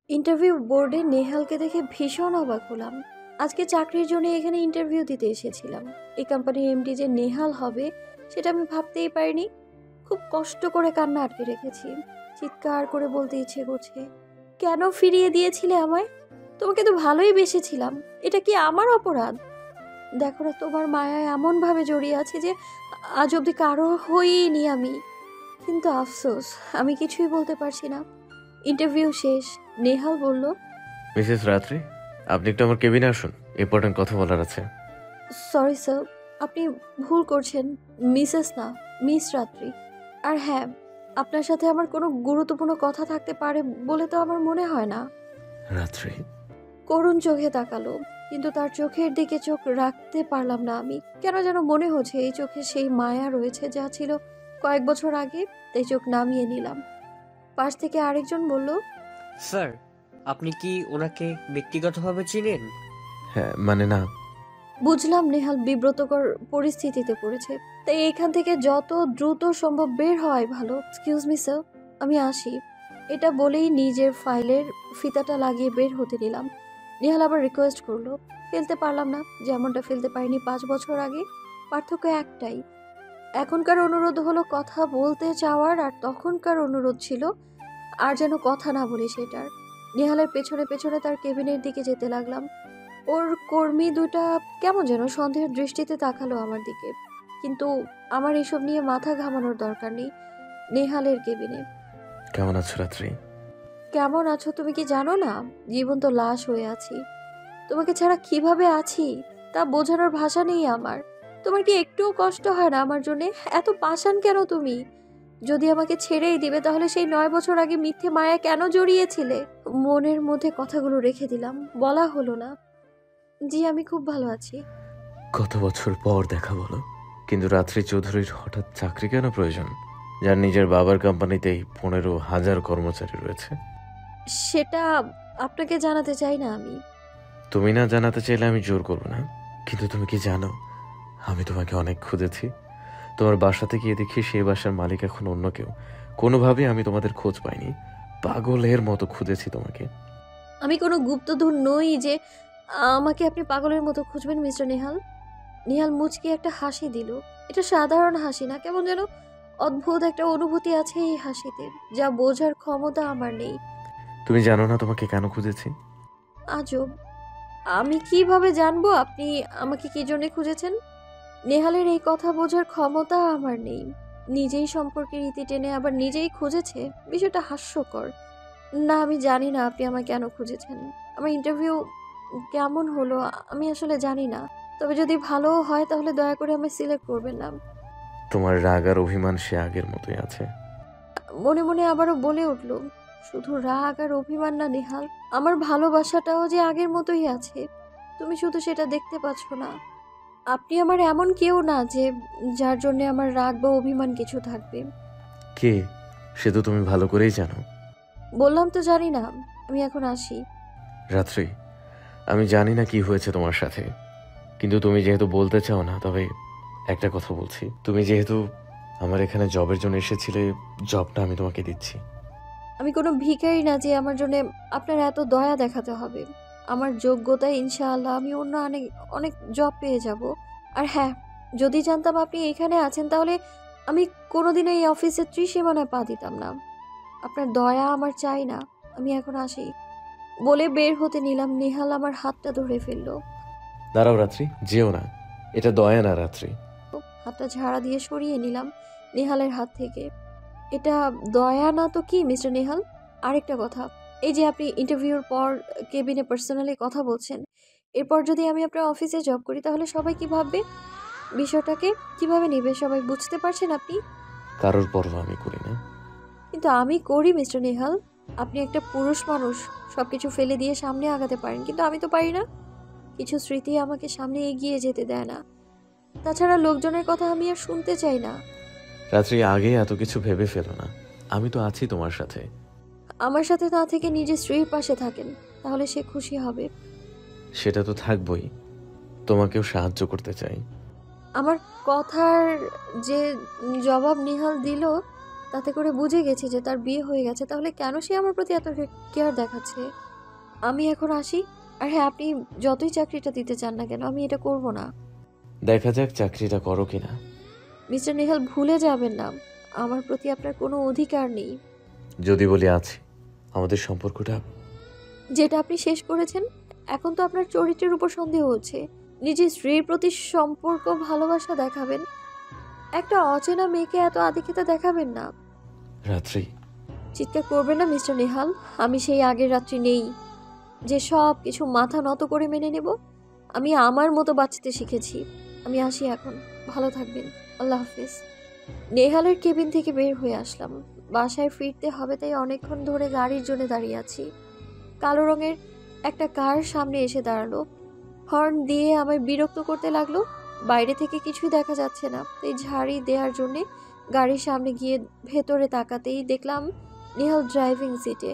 Interview বোর্ডে নেহালকে দেখে ভীষণ অবাক হলাম। আজকে চাকরির জন্য এখানে ইন্টারভিউ দিতে এসেছিলাম। এই কোম্পানির এমডি যে নেহাল হবে সেটা আমি ভাবতেই পারিনি। খুব কষ্ট করে কান্না আটকে রেখেছি। চিৎকার করে বলতে ইচ্ছে করছে, কেন ফিরিয়ে দিয়েছিলে আমায়? তোমাকে তো ভালোই বেসেছিলাম। এটা কি আমার অপরাধ? দেখো না, তোমার মায়ায় এমনভাবে জড়িয়ে আছে যে আজ অব্দি কারো হইনি আমি। কিন্তু আফসোস, আমি কিছুই বলতে পারছি না। ইন্টারভিউ শেষ। নেহাল বলল, মিসেস রাত্রি, আপনি একটু আমার কেবিনে আসুন, ইম্পর্টেন্ট কথা বলার আছে। সরি স্যার, আপনি ভুল করছেন। মিসেস না, মিস রাত্রি। আর হ্যাঁ, আপনার সাথে আমার কোনো গুরুত্বপূর্ণ কথা থাকতে পারে বলে তো আমার মনে হয় না। রাত্রি? করুণ চোখে তাকালো, কিন্তু তার চোখের দিকে চোখ রাখতে পারলাম না আমি। কেন যেন মনে হচ্ছে এই চোখে সেই মায়া রয়েছে যা ছিল কয়েক বছর আগে। তাই চোখ নামিয়ে নিলাম। পাশ থেকে আরেকজন বলল, স্যার, আপনি কি ওনাকে ব্যক্তিগতভাবে চিনেন? হ্যাঁ, মানে না। বুঝলাম নেহাল বিব্রতকর পরিস্থিতিতে পড়েছে, তাই এখান থেকে যত দ্রুত সম্ভব বের হওয়াই ভালো। এক্সকিউজ মি স্যার, আমি আসি। এটা বলেই নিজের ফাইলের ফিতাটা লাগিয়ে বের হতে নিলাম। নেহাল আবার রিকোয়েস্ট করলো। ফেলতে পারলাম না, যেমনটা ফেলতে পারিনি 5 বছর আগে। পার্থক্য একটাই, এখনকার অনুরোধ হলো কথা বলতে চাওয়ার, আর তখনকার অনুরোধ ছিল আর যেন কথা না বলি সেটার। নেহালের পেছনে পেছনে তার কেবিনের দিকে যেতে লাগলাম। ওর কর্মী দুটা কেমন যেন সন্দেহের দৃষ্টিতে তাকালো আমার দিকে, কিন্তু আমার এসব নিয়ে মাথা ঘামানোর দরকার নেই। নেহালের কেবিনে। কেমন আছো রাত্রি? কেমন আছো তুমি কি জানো না? জীবন্ত লাশ হয়ে আছি। তোমাকে ছাড়া কিভাবে আছি তা বোঝানোর ভাষা নেই আমার। তোমার কি একটুও কষ্ট হয় না আমার জন্য? এত পাষাণ কেন তুমি? যদি আমাকে ছেড়েই দিবে তাহলে সেই 9 বছর আগে মিথ্যে মায়া কেন জড়িয়েছিলে? মনের মধ্যে কথাগুলো রেখে দিলাম, বলা হলো না। জি, আমি খুব ভালো আছি। কত বছর পর দেখা বলো, কিন্তু রাত্রি চৌধুরীর হঠাৎ চাকরি কেন প্রয়োজন, যার নিজের বাবার কোম্পানিতেই 15,000 কর্মচারী রয়েছে? সেটা আপনাকে জানাতে চাই না আমি। তুমি না জানাতে চাইলে আমি জোর করব না, কিন্তু তুমি কি জানো আমি তোমাকে অনেক খুঁজেছি। তোমার বাসাতে গিয়ে দেখি সেই বাসার মালিক এখন অন্য কেউ। কোনোভাবে আমি তোমাদের খোঁজ পাইনি, পাগলের মতো খুঁজেছি তোমাকে। আমি কোনো গুপ্তধন নই যে আমাকে আপনি পাগলের মতো খুঁজবেন মিস্টার নেহাল। নেহাল মুচকি একটা হাসি দিল। এটা সাধারণ হাসি না, কেমন যেন অদ্ভুত একটা অনুভূতি আছে এই হাসিতে, যা বোঝার ক্ষমতা আমার নেই। তুমি জানো না তোমাকে কেন খুঁজেছি? আজব, আমি কিভাবে জানবো আপনি আমাকে কি জন্য খুঁজেছেন? নেহালের এই কথা বোঝার ক্ষমতা আমার নেই। নিজেই সম্পর্কের ইতি টেনে আবার নিজেই খুঁজেছে, বিষয়টা হাস্যকর। না, আমি জানি না আপনি আমায় কেন খুঁজেছেন। আমার ইন্টারভিউ কেমন হলো আমি আসলে জানি না। তবে যদি ভালো হয় তাহলে দয়া করে আমায় সিলেক্ট করবেন না। তোমার রাগ আর অভিমান সে আগের মতোই আছে। মনে মনে আবারও বলে উঠল, শুধু রাগ আর অভিমান না নেহাল, আমার ভালোবাসাটাও যে আগের মতোই আছে। তুমি শুধু সেটা দেখতে পাচ্ছ না। আপনি আমার এমন কেউ না যে যার জন্য আমার রাগ বা অভিমান কিছু থাকবে। কে? সে তো তুমি ভালো করেই জানো। বললাম তো জানি না। আমি এখন আসি। রাত্রি, আমি জানি না কি হয়েছে তোমার সাথে, কিন্তু তুমি যেহেতু বলতে চাও না, তবে একটা কথা বলছি। তুমি যেহেতু আমার এখানে জবের জন্য এসেছিলে, জবটা আমি তোমাকে দিচ্ছি। আমি কোনো ভিখারি না যে আমার জন্য আপনার এত দয়া দেখাতে হবে। আমার যোগ্যতায় ইনশাআল্লাহ আমি অন্য অনেক অনেক জব পেয়ে যাব। আর হ্যাঁ, যদি জানতাম আপনি এখানে আছেন তাহলে আমি কোনোদিনও এই অফিসের ত্রিসীমানায় পা দিতাম না। আপনার দয়া আমার চাই না। আমি এখন আসি। বলে বের হতে নিলাম, নেহাল আমার হাতটা ধরে ফেললো। দাঁড়াও রাত্রি, যেও না। এটা দয়া না রাত্রি। হাতটা ঝাড়া দিয়ে সরিয়ে নিলাম নেহালের হাত থেকে। এটা দয়া না তো কি মিস্টার নেহাল? আরেকটা কথা, এই যে আপনি ইন্টারভিউর পর কেবিনে পার্সোনালি কথা বলছেন, এরপর যদি আমি আপনার অফিসে জব করি তাহলে সবাই কি ভাববে? বিষয়টাকে কিভাবে নেবে সবাই, বুঝতে পারছেন আপনি? কারোর পরোয়া আমি করি না। কিন্তু আমি করি মিস্টার নেহাল। আপনি একটা পুরুষ মানুষ, সবকিছু ফেলে দিয়ে সামনে আগাতে পারেন, কিন্তু আমি তো পারি না। কিছু স্মৃতি আমাকে সামনে এগিয়ে যেতে দেয় না। তাছাড়া লোকজনের কথা আমি আর শুনতে চাই না। রাত্রি, আগে এত কিছু ভেবে ফেলো না। আমি তো আছি তোমার সাথে। আমার সাথে না থেকে নিজের স্ত্রীর পাশে থাকেন, তাহলে সে খুশি হবে। সেটা তো থাকবই, তোমাকেও সাহায্য করতে চাই। আমার কথার যে জবাব নেহাল দিল তাতে করে বুঝে গেছি যে তার বিয়ে হয়ে গেছে, তাহলে কেন সে আমার প্রতি এত কেয়ার দেখাচ্ছে? আমি এখন আসি। আর হ্যাঁ, আপনি যতই চাকরিটা দিতে চান না কেন, আমি এটা করব না। দেখা যাক চাকরিটা করো কিনা। মিস্টার নেহাল, ভুলে যাবেন না, আমার প্রতি আপনার কোনো অধিকার নেই। যদি বলি আছে, আমাদের সম্পর্কটা যেটা আপনি শেষ করেছেন, এখন তো আপনার চরিত্রের উপর সন্দেহ হচ্ছে। নিজের স্ত্রীর প্রতি সম্পর্ক ভালোবাসা দেখাবেন, একটা অচেনা মেয়েকে এত আদিক্ষেতা দেখাবেন না। রাত্রি। চিৎকার করবেন না মিস্টার নেহাল। আমি সেই আগের রাত্রি নেই যে সব কিছু মাথা নত করে মেনে নেব। আমি আমার মতো বাঁচতে শিখেছি। আমি আসি এখন, ভালো থাকবেন, আল্লাহ হাফেজ। নেহালের কেবিন থেকে বের হয়ে আসলাম। বাসায় ফিরতে হবে তাই অনেকক্ষণ ধরে গাড়ির জন্য দাঁড়িয়ে আছি। কালো রঙের একটা কার সামনে এসে দাঁড়ালো, হর্ন দিয়ে আমায় বিরক্ত করতে লাগলো। বাইরে থেকে কিছুই দেখা যাচ্ছে না, তাই ঝাড়ি দেওয়ার জন্যে গাড়ির সামনে গিয়ে ভেতরে তাকাতেই দেখলাম নেহাল ড্রাইভিং সিটে।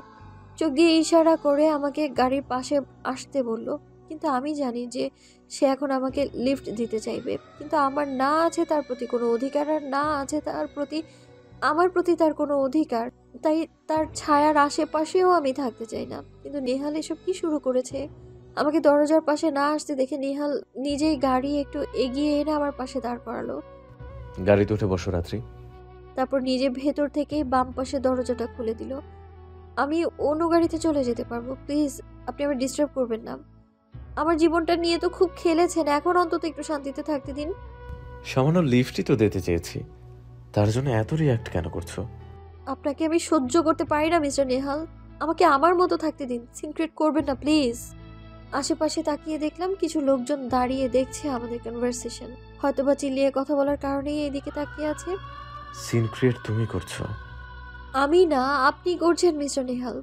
চোখ দিয়ে ইশারা করে আমাকে গাড়ির পাশে আসতে বলল, কিন্তু আমি জানি যে সে এখন আমাকে লিফট দিতে চাইবে, কিন্তু আমার না আছে তার প্রতি কোনো অধিকার, আর না আছে তার প্রতি আমার প্রতি তার কোনো অধিকার। তাই তার ছায়ার আশেপাশেও আমি থাকতে চাই না। কিন্তু নেহাল এসব কি শুরু করেছে? আমাকে দরজার পাশে না আসতে দেখে নেহাল নিজেই গাড়ি একটু এগিয়ে এনে আমার পাশে দাঁড় করালো। গাড়িতে উঠে বসো রাত্রি। তারপর নিজে ভেতর থেকেই বাম পাশে দরজাটা খুলে দিল। আমি অন্য গাড়িতে চলে যেতে পারবো, প্লিজ আপনি আমার ডিস্টার্ব করবেন না। আমার জীবনটা নিয়ে তো খুব খেলেছেন, এখন অন্তত একটু শান্তিতে থাকতে দিন। সামান্য লিফটই তো দিতে চেয়েছি, তার জন্য এত রিয়াক্ট কেন করছো? আপনাকে আমি সহ্য করতে পারি না মিস্টার নেহাল, আমাকে আমার মতো থাকতে দিন, সিনক্রেট করবেন না প্লিজ। আশেপাশে তাকিয়ে দেখলাম কিছু লোকজন দাঁড়িয়ে দেখছে আমাদের কনভারসেশন, হয়তোবা চিল্লিয়ে কথা বলার কারণেই এদিকে তাকিয়ে আছে। সিন ক্রিয়েট তুমি করছো। আমি না, আপনি করছেন মিস্টার নেহাল।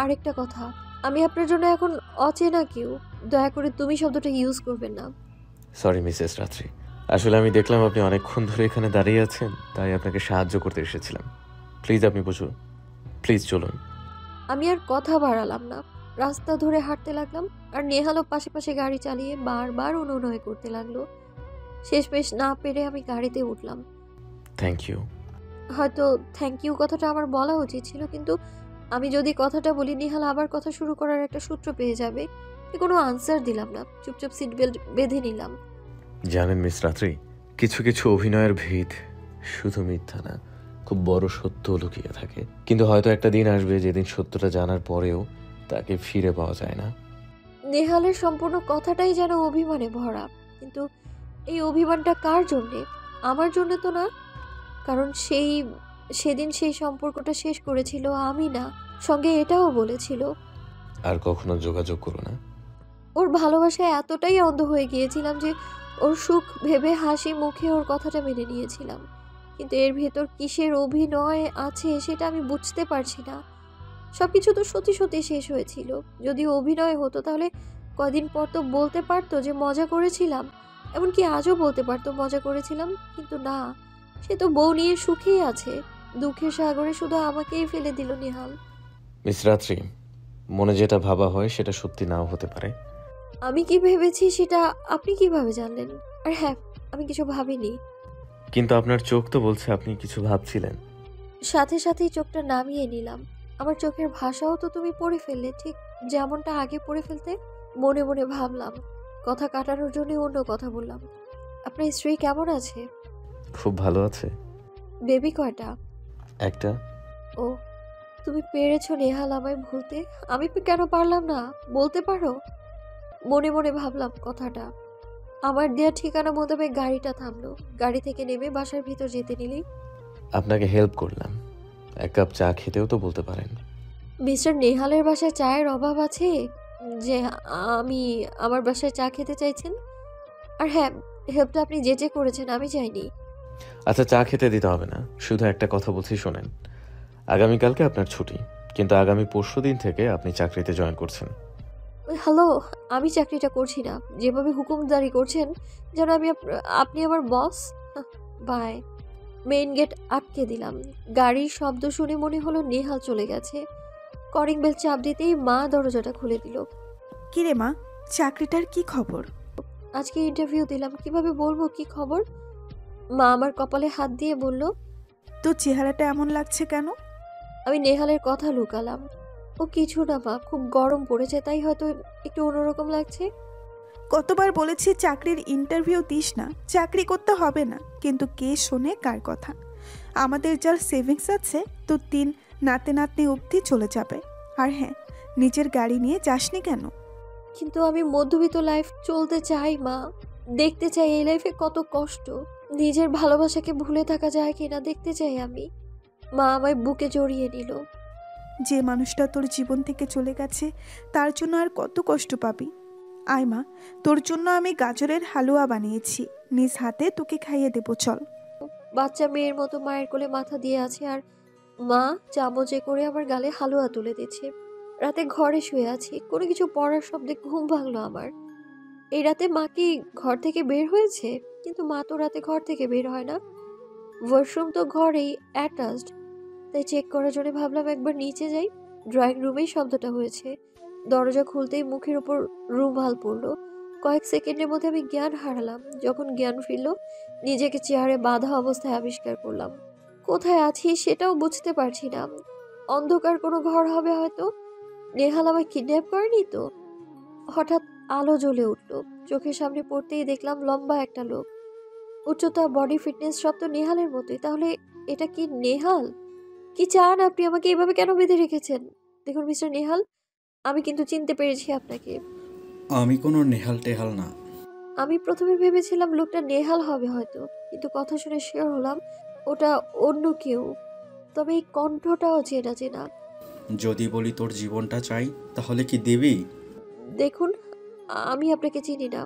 আরেকটা কথা, আমি আপনার জন্য এখন অচেনা কেউ, দয়া করে তুমি শব্দটা ইউজ করবেন না। সরি মিসেস রাত্রি, আসলে আমি দেখলাম আপনি অনেকক্ষণ ধরে এখানে দাঁড়িয়ে আছেন, তাই আপনাকে সাহায্য করতে এসেছিলাম। প্লিজ আপনি বুঝুন, প্লিজ চলুন। আমি আর কথা বাড়ালাম না, রাস্তা ধরে হাঁটতে লাগলাম। আর নেহালও পাশে পাশে গাড়ি চালিয়ে বারবার অনুনয় করতে লাগলো। শেষমেশ না পেরে আমি গাড়িতে উঠলাম। Thank you. হয়তো থ্যাংক ইউ কথাটা আমার বলা উচিত ছিল, কিন্তু আমি যদি কথাটা বলি নেহাল আবার কথা শুরু করার একটা সূত্র পেয়ে যাবে। কোনো আনসার দিলাম না, চুপচাপ সিট বেল্ট বেঁধে নিলাম। জানেন মিস রাত্রি, কিছু কিছু অভিনয়ের ভিত শুধু মিথ্যা না, খুব বড় সত্য লুকিয়ে থাকে। কিন্তু হয়তো একটা দিন আসবে যেদিন সত্যটা জানার পরেও তাকে ফিরে পাওয়া যায় না। নেহালের সম্পূর্ণ কথাটাই যেন অভিমানে ভরা, কিন্তু এই অভিমানটা কার জন্যে? আমার জন্য তো না, কারণ সেদিন সেই সম্পর্কটা শেষ করেছিল আমি না, সঙ্গে এটাও বলেছিল। আর কখনো যোগাযোগ করো না। ওর ভালোবাসায় এতটাই অন্ধ হয়ে গিয়েছিলাম যে ওর সুখ ভেবে হাসি মুখে ওর কথাটা মেনে নিয়েছিলাম, কিন্তু এর ভেতর কিসের অভিনয় আছে সেটা আমি বুঝতে পারছি না। সবকিছু তো সত্যি সত্যি শেষ হয়েছিল। যদি অভিনয় হতো তাহলে কদিন পর তো বলতে পারতো যে মজা করেছিলাম, এমনকি আজও বলতে পারতো মজা করেছিলাম। কিন্তু না, সে তো বউ নিয়ে সুখেই আছে। দুঃখের সাগরে শুধু আমাকেই ফেলে দিল নেহাল। মিস রাত্রি, মনে যেটা ভাবা হয় সেটা সত্যি নাও হতে পারে। আমি কি ভেবেছি সেটা আপনি কিভাবে জানলেন? আর হ্যাঁ, আমি কিছু ভাবিনি। কিন্তু আপনার চোখ তো বলছে আপনি কিছু ভাবছিলেন। সাথে সাথেই চোখটা নামিয়ে নিলাম। আমার চোখের ভাষাও তো তুমি পড়ে ফেললে, ঠিক যেমনটা আগে পড়ে ফেলতে। মনে মনে ভাবলাম, কথা কাটানোর জন্য অন্য কথা বললাম। আপনার স্ত্রী কেমন আছে? খুব ভালো আছে। বেবি কয়টা? একটা। ও, তুমি পেরেছো নেহাল আমায় ভুলতে। আমি কেন পারলাম না? বলতে পারো। মনে মনে ভাবলাম কথাটা। আমার দেয়া ঠিকানা মোতাবেক গাড়িটা থামলো। গাড়ি থেকে নেমে বাসার ভিতর যেতে নিলেই, আপনাকে হেল্প করলাম, এক কাপ চা খেতেও তো বলতে পারেন। মিস্টার নেহালের বাসায় চায়ের অভাব আছে যে আমি আমার বাসায় চা খেতে চাইছেন? আর হ্যাঁ, হেল্পটা আপনি যে করেছেন আমি চাইনি। আচ্ছা, চা খেতে দিতে হবে না, শুধু একটা কথা বলছি শোনেন। আগামীকালকে আপনার ছুটি, কিন্তু আগামী পরশুদিন থেকে আপনি চাকরিতে জয়েন করছেন। হ্যালো, আমি চাকরিটা করছি না। যেভাবে হুকুমদারি করছেন যেন আপনি আমার বস। বাই। মেইন গেট আটকে দিলাম। গাড়ির শব্দ শুনে মনে হলো নেহাল চলে গেছে। কলিং বেল চাপ দিতেই মা দরজাটা খুলে দিল। কিরে মা, চাকরিটার কি খবর? আজকে ইন্টারভিউ দিলাম, কিভাবে বলবো কি খবর? মা আমার কপালে হাত দিয়ে বলল, তোর চেহারাটা এমন লাগছে কেন? আমি নেহালের কথা লুকালাম। ও কিছু না মা, খুব গরম পড়েছে তাই হয়তো একটু অন্যরকম লাগছে। কতবার বলেছি চাকরির ইন্টারভিউ দিস না, চাকরি করতে হবে না, কিন্তু কে শোনে কার কথা? আমাদের যার সেভিংস আছে তো 3 নাতে নাতনি অবধি চলে যাবে। আর হ্যাঁ, নিজের গাড়ি নিয়ে যাসনি কেন? কিন্তু আমি মধ্যবিত্ত লাইফ চলতে চাই মা, দেখতে চাই এই লাইফে কত কষ্ট। নিজের ভালোবাসাকে ভুলে থাকা যায় কিনা দেখতে চাই আমি। মা আমায় বুকে জড়িয়ে নিল। যে মানুষটা তোর জীবন থেকে চলে গেছে তার জন্য আর কত কষ্ট পাবি? আয় মা, তোর জন্য আমি গাজরের হালুয়া বানিয়েছি, নিজ হাতে তোকে খাইয়ে দেবো, চল। বাচ্চা মেয়ের মতো মায়ের কোলে মাথা দিয়ে আছে আর মা চামচে করে আমার গালে হালুয়া তুলে দিচ্ছে। রাতে ঘরে শুয়ে আছি, কোনো কিছু পড়ার শব্দে ঘুম ভাঙলো আমার। এই রাতে মা কি ঘর থেকে বের হয়েছে? কিন্তু মা তো রাতে ঘর থেকে বের হয় না। ওয়াশরুম তো ঘরেই অ্যাটাচড, তাই চেক করার জন্য ভাবলাম একবার নিচে যাই। ড্রয়িং রুমেই শব্দটা হয়েছে। দরজা খুলতেই মুখের উপর রুমাল পড়লো। কয়েক সেকেন্ডের মধ্যে আমি জ্ঞান হারালাম। যখন জ্ঞান ফিরল, নিজেকে চেয়ারে বাঁধা অবস্থায় আবিষ্কার করলাম। কোথায় আছি সেটাও বুঝতে পারছি না। অন্ধকার কোনো ঘর হবে হয়তো। নেহাল আমায় কিডন্যাপ করেনি তো? হঠাৎ আলো জ্বলে উঠল। চোখের সামনে পড়তেই দেখলাম লম্বা একটা লোক। উচ্চতা, বডি ফিটনেস সব তো নেহালের মতোই। তাহলে এটা কি নেহাল? কি চান আপনি? আমাকে এভাবে কেন বেঁধে রেখেছেন? দেখুন মিস্টার নেহাল, আমি কিন্তু চিনতে পেরেছি আপনাকে। আমি কোনো নেহাল টেহাল না। আমি প্রথমে ভেবেছিলাম লোকটা নেহাল হবে হয়তো, কিন্তু কথা শুনে শিওর হলাম ওটা অন্য কেউ। তবে এই কণ্ঠটাও চেনা চেনা। যদি বলি তোর জীবনটা চাই, তাহলে কি দিবি? দেখুন, আমি আপনাকে চিনি না।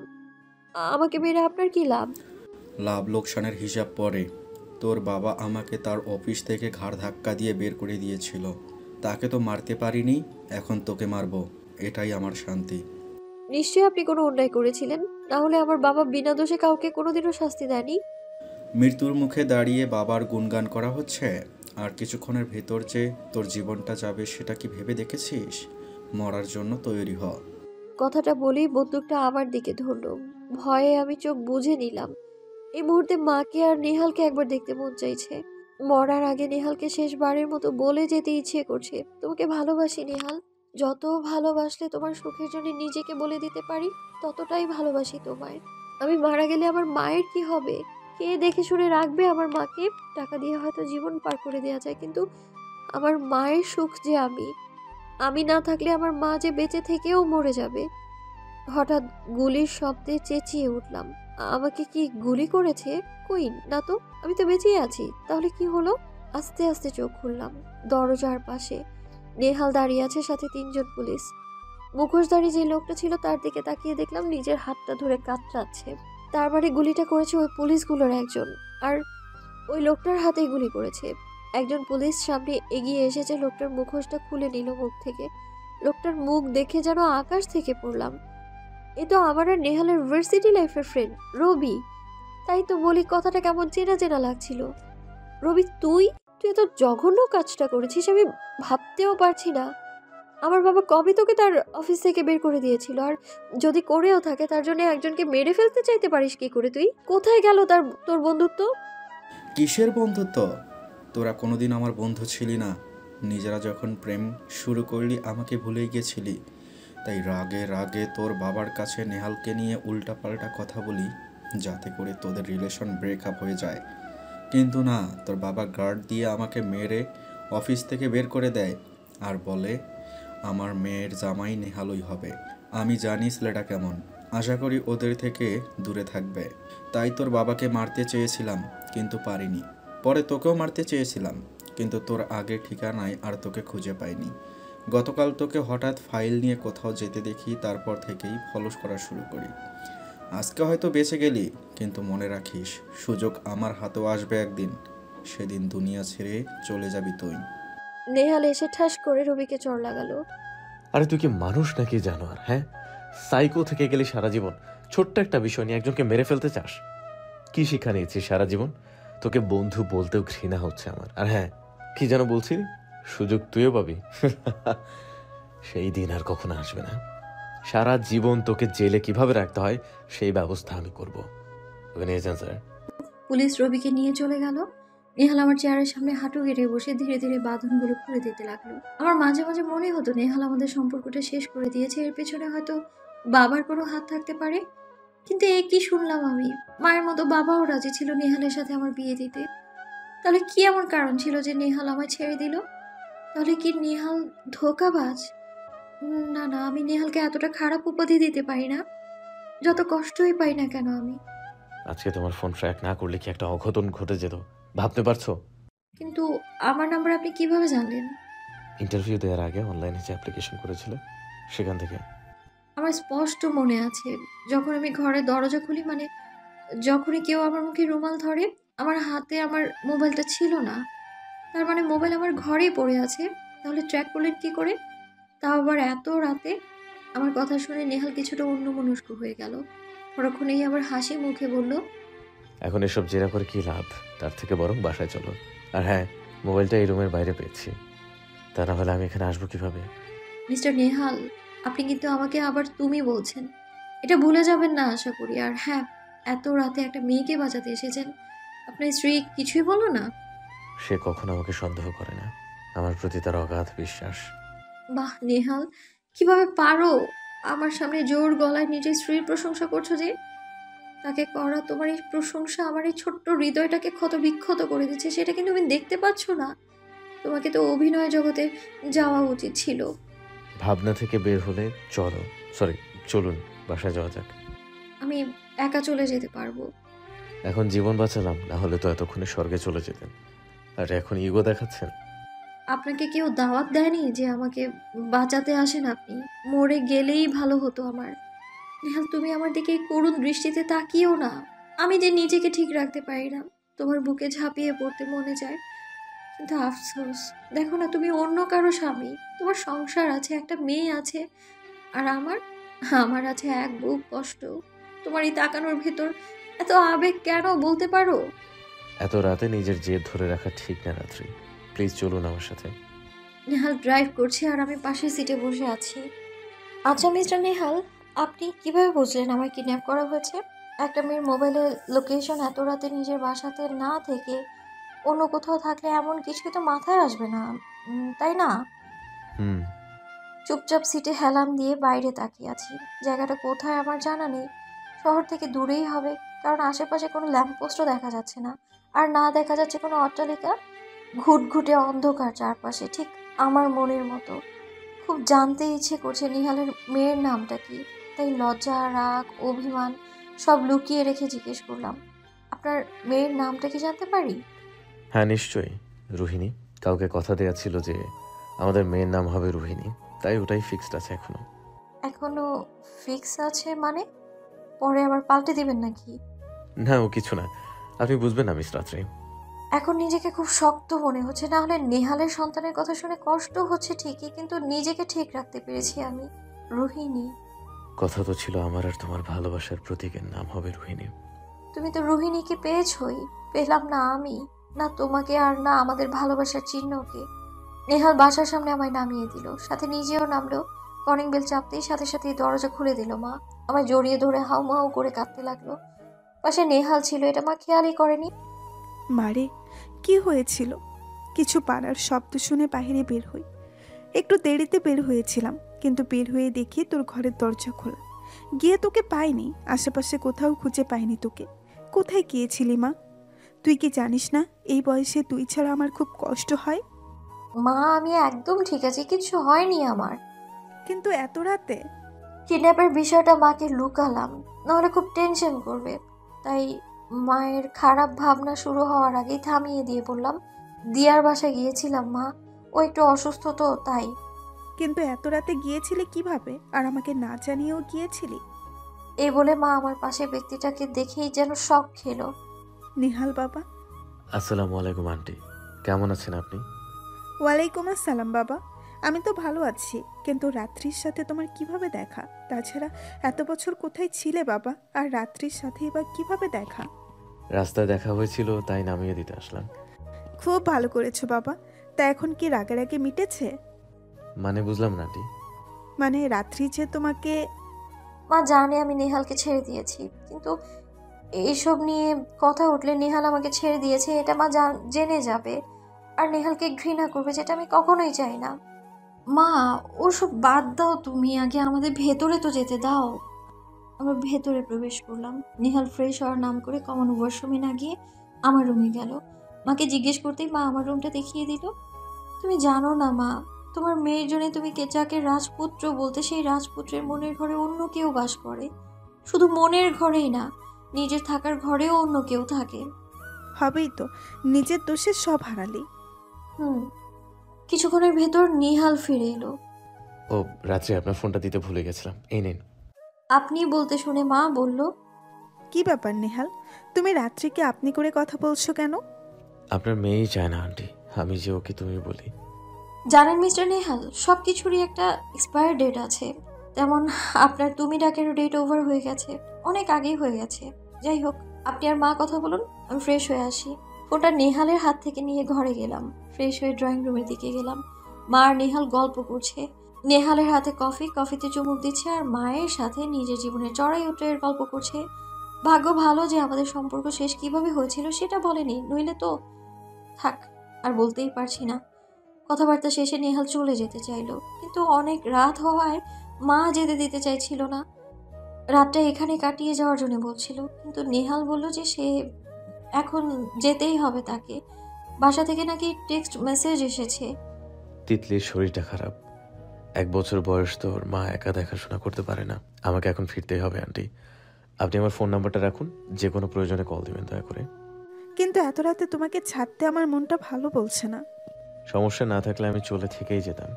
আমাকে মেরে আপনার কি লাভ? লাভ লোকসানের হিসাব পরে। তোর বাবা আমাকে তার অফিস থেকে ঘাড় ধাক্কা দিয়ে বের করে দিয়েছিল। তাকে তো মারতে পারিনি, এখন তোকে মারবো, এটাই আমার শান্তি। নিশ্চয়ই আপনি কোনো অন্যায় করেছিলেন, না হলে আমার বাবা বিনা দোষে কাউকে কোনোদিনও শাস্তি দেয়নি। মৃত্যুর মুখে দাঁড়িয়ে বাবার গুণগান করা হচ্ছে, আর কিছুক্ষণের ভেতর যে তোর জীবনটা যাবে সেটা কি ভেবে দেখেছিস? মরার জন্য তৈরি হ। কথাটা বলেই বন্দুকটা আমার দিকে ধরলো। ভয়ে আমি চোখ বুজে নিলাম। এই মুহূর্তে মাকে আর নেহালকে একবার দেখতে মন চাইছে। মরার আগে নেহালকে শেষবারের মতো বলে যেতে ইচ্ছে করছে, তোমাকে ভালোবাসি নেহাল। যত ভালোবাসলে তোমার সুখের জন্য নিজেকে বলে দিতে পারি, ততটাই ভালোবাসি তোমায়। আমি মারা গেলে আমার মায়ের কি হবে? কে দেখে শুনে রাখবে আমার মাকে? টাকা দিয়ে হয়তো জীবন পার করে দেওয়া যায়, কিন্তু আমার মায়ের সুখ যে আমি না থাকলে আমার মা যে বেঁচে থেকেও মরে যাবে। হঠাৎ গুলির শব্দে চেঁচিয়ে উঠলাম। আমাকে কি গুলি করেছে? কই না তো, আমি তো বেঁচেই আছি। তাহলে কি হলো? আস্তে আস্তে চোখ খুললাম। দরজার পাশে নেহাল দাঁড়িয়ে আছে, সাথে 3 জন পুলিশ। মুখোশধারী যে লোকটা ছিল তার দিকে তাকিয়ে দেখলাম নিজের হাতটা ধরে কাতরাচ্ছে। তার মানে গুলিটা করেছে ওই পুলিশগুলোর একজন, আর ওই লোকটার হাতেই গুলি করেছে। একজন পুলিশ সামনে এগিয়ে এসেছে, লোকটার মুখোশটা খুলে নিল মুখ থেকে। লোকটার মুখ দেখে যেন আকাশ থেকে পড়লাম। এ তো আমার আর নেহালের ভার্সিটি লাইফের ফ্রেন্ড রবি। তাই তো বলি, কথাটা কেমন চেনা চেনা লাগছিল। রবি, তুই তুই এত জঘন্য কাজটা করেছিস আমি ভাবতেও পারছি না। আমার বাবা কবে তোকে তার অফিস থেকে বের করে দিয়েছিল? আর যদি করেও থাকে, তার জন্য একজনকে মেরে ফেলতে চাইতে পারিস কি করে? তুই কোথায় গেল তোর বন্ধুত্ব? কিসের বন্ধুত্ব? তোরা কোনোদিন আমার বন্ধু ছিলি না। নিজেরা যখন প্রেম শুরু করলি আমাকে ভুলেই গেছিলি। তাই রাগে রাগে তোর বাবার কাছে নেহালকে নিয়ে উল্টাপাল্টা কথা বলি, যাতে করে তোদের রিলেশন ব্রেকআপ হয়ে যায়। কিন্তু না, তোর বাবা গার্ড দিয়ে আমাকে মেরে অফিস থেকে বের করে দেয় আর বলে আমার মেয়ের জামাই নেহালই হবে। আমি জানি ছেলেটা কেমন, আশা করি ওদের থেকে দূরে থাকবে। তাই তোর বাবাকে মারতে চেয়েছিলাম, কিন্তু পারিনি। পরে তোকেও মারতে চেয়েছিলাম, কিন্তু তোর আগের ঠিকানায় আর তোকে খুঁজে পাইনি। গতকাল তোকে হঠাৎ ফাইল নিয়ে কোথাও যেতে দেখি, তারপর থেকেই ফলো করা শুরু করি। আজকে হয়তো বেঁচে গেলি, কিন্তু মনে রাখিস সুযোগ আমার হাতেও আসবে একদিন। সেদিন দুনিয়া ছেড়ে চলে যাবি তুই। নেহাল এসে ঠাস করে রবিকে চড় লাগালো। আরে তুই কি মানুষ নাকি জানোয়ার? হ্যাঁ, সাইকো থেকে গেলি সারা জীবন, ছোট্ট একটা বিষয় নিয়ে একজনকে মেরে ফেলতে চাস? কি শিক্ষা নিয়েছিস সারা জীবন? তোকে বন্ধু বলতেও ঘৃণা হচ্ছে আমার। আর হ্যাঁ, কি যেন বলছিলি, সুযোগ তুইও পাবি। সেই দিন আর কখনো আসবে না। সারা জীবন তোকে জেলে কিভাবে রাখতে হয় সেই ব্যবস্থা আমি করব। ওকে নিয়ে যান স্যার। পুলিশ রবিকে নিয়ে চলে গেল। নেহাল আমার চেয়ারের সামনে হাঁটু গেড়ে বসে ধীরে ধীরে বাঁধনগুলো খুলে দিতে লাগলো। আমার মাঝে মাঝে মনে হতো নেহাল আমাদের সম্পর্কটা শেষ করে দিয়েছে, এর পেছনে হয়তো বাবার কোনো হাত থাকতে পারে। কিন্তু এ কি শুনলাম আমি? মায়ের মতো বাবাও রাজি ছিল নেহালের সাথে আমার বিয়ে দিতে। তাহলে কি এমন কারণ ছিল যে নেহাল আমায় ছেড়ে দিল? তাহলে কি নেহাল ধোঁকাবাজ? না না, আমি নেহালকে এতটা খারাপ উপাধি দিতে পারি না, যত কষ্টই পাই না কেন আমি। আজকে তোমার ফোন ট্র্যাক না করলে কি একটা অঘটন ঘটে যেত, ভাবতে পারছো? কিন্তু আমার নাম্বার আপনি কিভাবে জানলেন? ইন্টারভিউ দেওয়ার আগে অনলাইনে যে অ্যাপ্লিকেশন করেছিলে সেখান থেকে। আমার স্পষ্ট মনে আছে, যখন আমি ঘরে দরজা খুলি, মানে যখনই কেউ আমার মুখে রুমাল ধরে, আমার হাতে আমার মোবাইলটা ছিল না। তার মানে মোবাইল আমার ঘরেই পড়ে আছে। তাহলে ট্র্যাক করলেন কি করে? তাও আবার এত রাতে? আমার কথা শুনে নেহাল কিছুটা অন্যমনস্ক হয়ে গেল। পরক্ষণেই আবার হাসি মুখে বলল, এখন এসব জেরা করে কি লাভ? তার থেকে বরং বাসায় চলো। আর হ্যাঁ, মোবাইলটা এই রুমের বাইরে পেয়েছি, তা না হলে আমি এখানে আসবো কিভাবে? মিস্টার নেহাল, আপনি কিন্তু আমাকে আবার তুমি বলছেন, এটা ভুলে যাবেন না আশা করি। আর হ্যাঁ, এত রাতে একটা মেয়েকে বাঁচাতে এসেছেন, আপনার স্ত্রী কিছুই বলো না? সে কখনো আমাকে সন্দেহ করে না, আমার প্রতি তার অগাধ বিশ্বাস। বাহ নেহাল, কিভাবে পারো আমার সামনে জোর গলায় নিজের স্ত্রীর প্রশংসা করছো যে? তাকে করা তোমার এই প্রশংসা আমার এই ছোট্ট হৃদয়টাকে ক্ষত বিক্ষত করে দিচ্ছে, সেটা কিন্তু তুমি দেখতে পাচ্ছ না? তোমাকে তো অভিনয় জগতে যাওয়া উচিত ছিল। ভাবনা থেকে বের হলে চলুন বাসায় যাওয়া যাক। আমি একা চলে যেতে পারবো। এখন জীবন বাঁচালাম, না হলে তো এতক্ষণে স্বর্গে চলে যেতেন। আর এখন ইগো দেখাচ্ছেন? আপনাকে কেউ দাওয়াত দেয়নি যে আমাকে বাঁচাতে আসেন আপনি? মরে গেলেই ভালো হতো আমার। নেহাল, তুমি আমার দিকে এই করুণ দৃষ্টিতে তাকিও না। আমি যে নিজেকে ঠিক রাখতে পারি না, তোমার বুকে ঝাঁপিয়ে পড়তে মনে যায়। কিন্তু আফসোস, দেখো না, তুমি অন্য কারো স্বামী, তোমার সংসার আছে, একটা মেয়ে আছে। আর আমার আমার আছে এক বুক কষ্ট। তোমার এই তাকানোর ভেতর এত আবেগ কেন, বলতে পারো? এত রাতে নিজের জেদ ধরে রাখা ঠিক না রাত্রি। প্লিজ চলুন আমার সাথে। নেহাল ড্রাইভ করছে আর আমি পাশের সিটে বসে আছি। আচ্ছা মিস্টার নেহাল, আপনি কিভাবে বুঝলেন আমার কিডন্যাপ করা হয়েছে? একটা মেয়ের মোবাইলের লোকেশন এত রাতে নিজের বাসাতে না থেকে অন্য কোথাও থাকলে এমন কিছুই তো মাথায় আসবে না, তাই না? হুম। চুপচাপ সিটে হেলান দিয়ে বাইরে তাকিয়ে আছি। জায়গাটা কোথায় আমার জানা নেই। শহর থেকে দূরেই হবে, কারণ আশেপাশে কোনো ল্যাম্পপোস্টও দেখা যাচ্ছে না। আর না দেখা যাচ্ছে কোনো অট্টালিকা। ঘুটঘুটে অন্ধকার চারপাশে, ঠিক আমার মনের মতো। খুব জানতে ইচ্ছে করছে নিহালের মেয়ের নামটা কি। তাই লজ্জা, রাগ, অভিমান সব লুকিয়ে রেখে জিজ্ঞেস করলাম, আপনার মেয়ের নামটা কি জানতে পারি? হ্যাঁ নিশ্চয়ই, রোহিণী। কাউকে কথা দেয়া ছিল যে আমাদের মেয়ের নাম হবে রোহিণী, তাই ওটাই ফিক্সড আছে এখনো। এখনো ফিক্স আছে মানে? পরে আবার পাল্টে দিবেন নাকি? না, ও কিছু না, আপনি বুঝবেন না মিস রাত্রি। এখন নিজেকে খুব শক্ত মনে হচ্ছে। না হলে নেহালের সন্তানের কথা শুনে কষ্ট হচ্ছে ঠিকই, কিন্তু নিজেকে ঠিক রাখতে পেরেছি আমি। রোহিণী। কথা তো ছিল আমার আর তোমার ভালোবাসার প্রতীকের নাম হবে রোহিণী। তুমি তো রোহিণীকে পেয়েছই, পেলাম না আমি। না তোমাকে, আর না আমাদের ভালোবাসার চিহ্নকে। নেহাল বাসার সামনে আমায় নামিয়ে দিল, সাথে নিজেও নামলো। কলিং বেল চাপতেই সাথে সাথে দরজা খুলে দিল মা। আমায় জড়িয়ে ধরে হাউমাউ করে কাঁদতে লাগলো। পাশে নেহাল ছিল, এটা মা খেয়ালই করেনি। মারে, কি হয়েছিল? কিছু পাড়ার শব্দ শুনে বাইরে বের হই। একটু দেরিতে বের হয়েছিলাম, কিন্তু বের হয়ে দেখি তোর ঘরের দরজা খোলা। গিয়ে তোকে পাইনি, আশেপাশে কোথাও খুঁজে পাইনি তোকে। কোথায় গিয়েছিলি মা? তুই কি জানিস না এই বয়সে তুই ছাড়া আমার খুব কষ্ট হয়? মা, আমি একদম ঠিক আছি, কিছু হয়নি আমার। কিন্তু এত রাতে? কিডন্যাপের বিষয়টা মাকে লুকালাম, নাহলে খুব টেনশন করবে। তাই মায়ের খারাপ ভাবনা শুরু হওয়ার আগেই থামিয়ে দিয়ে বললাম, দিয়ার বাসায় গিয়েছিলাম মা, ও একটু অসুস্থ তো তাই। কিন্তু এত রাতে গিয়েছিলি কিভাবে, আর আমাকে না জানিয়েও গিয়েছিলি? এই বলে মা আমার পাশে ব্যক্তিটাকে দেখেই যেন শক খেলো। নিহাল বাবা। আসসালামু আলাইকুম আন্টি, কেমন আছেন আপনি? ওয়ালাইকুম আসসালাম বাবা। আমি তো ভালো আছি, কিন্তু রাত্রির সাথে তোমার কিভাবে দেখা? তাছাড়া এত বছর কোথায় ছিলে বাবা, আর রাত্রির সাথেই বা কিভাবে দেখা? রাস্তায় দেখা হয়েছিল, তাই নামিয়ে দিতে আসলাম। খুব ভালো করেছো বাবা। তা এখন কি রাগারাগি মিটেছে? মানে বুঝলাম না আন্টি। মানে রাত্রি যে তোমাকে... মা জানে আমি নেহালকে ছেড়ে দিয়েছি, কিন্তু এইসব নিয়ে কথা উঠলে নেহাল আমাকে ছেড়ে দিয়েছে এটা মা জেনে যাবে, আর নেহালকে ঘৃণা করবে, যেটা আমি কখনোই চাই না। মা, ওসব বাদ দাও, তুমি আগে আমাদের ভেতরে তো যেতে দাও। আমরা ভেতরে প্রবেশ করলাম। নেহাল ফ্রেশ হওয়ার নাম করে কমন ওয়াশরুমে না গিয়ে আমার রুমে গেল। মাকে জিজ্ঞেস করতেই মা আমার রুমটা দেখিয়ে দিল। তুমি জানো না মা, তোমার মেয়ের জন্য তুমি যাকে রাজপুত্র বলতে, সেই রাজপুত্রের মনের ঘরে অন্য কেউ বাস করে। শুধু মনের ঘরেই না, নিজের থাকার ঘরেও অন্য কেউ থাকে। হবেই তো, নিজের দোষে সব হারালি। কিছুক্ষণের ভেতর নিহাল ফিরে এলো। ও, রাত্রে আপনার ফোনটা দিতে ভুলে গেছিলাম, এই নিন। আপনি বলতে শুনে মা বলল, কি ব্যাপার নেহাল, তুমি রাত্রিকে আপনি করে কথা বলছো কেন? আপনার মেয়েই চায় না আন্টি আমি যে ওকে তুমি বলি। জানেন মিস্টার নেহাল, সব কিছুরই একটা এক্সপায়ার ডেট আছে। তেমন আপনার তুমি ডাকেরও ডেট ওভার হয়ে গেছে, অনেক আগেই হয়ে গেছে। যাই হোক, আপনি আর মা কথা বলুন, আমি ফ্রেশ হয়ে আসি। ফোনটা নেহালের হাত থেকে নিয়ে ঘরে গেলাম। ফ্রেশ হয়ে ড্রয়িং রুমের দিকে গেলাম। মা আর নেহাল গল্প করছে। নেহালের হাতে কফিতে চুমুক দিচ্ছে, আর মায়ের সাথে নিজের জীবনের চড়াই উতরাইয়ের গল্প করছে। ভাগ্য ভালো যে আমাদের সম্পর্ক শেষ কিভাবে হয়েছিল সেটা বলেনি, নইলে তো থাক, আর বলতেই পারছি না। কথাবার্তা শেষে নেহাল চলে যেতে চাইলো, কিন্তু অনেক রাত হওয়ায় মা যেতে দিতে চাইছিল না। রাতটা এখানে কাটিয়ে যাওয়ার জন্য বলছিল, কিন্তু নেহাল বলল যে সে এখন যেতেই হবে তাকে। বাসা থেকে নাকি টেক্সট মেসেজ এসেছে। তিতলির শরীরটা খারাপ, 1 বছর বয়স, তো ওর মা একা দেখাশোনা করতে পারে না। আমাকে এখন ফিরতেই হবে আন্টি। আপনি আমার ফোন নাম্বারটা রাখুন, যে কোনো প্রয়োজনে কল দিবেন দয়া করে। কিন্তু এত রাতে তোমাকে ছাড়তে আমার মনটা ভালো বলছে না। সমস্যা না থাকলে আমি চলে থেকেই যেতাম,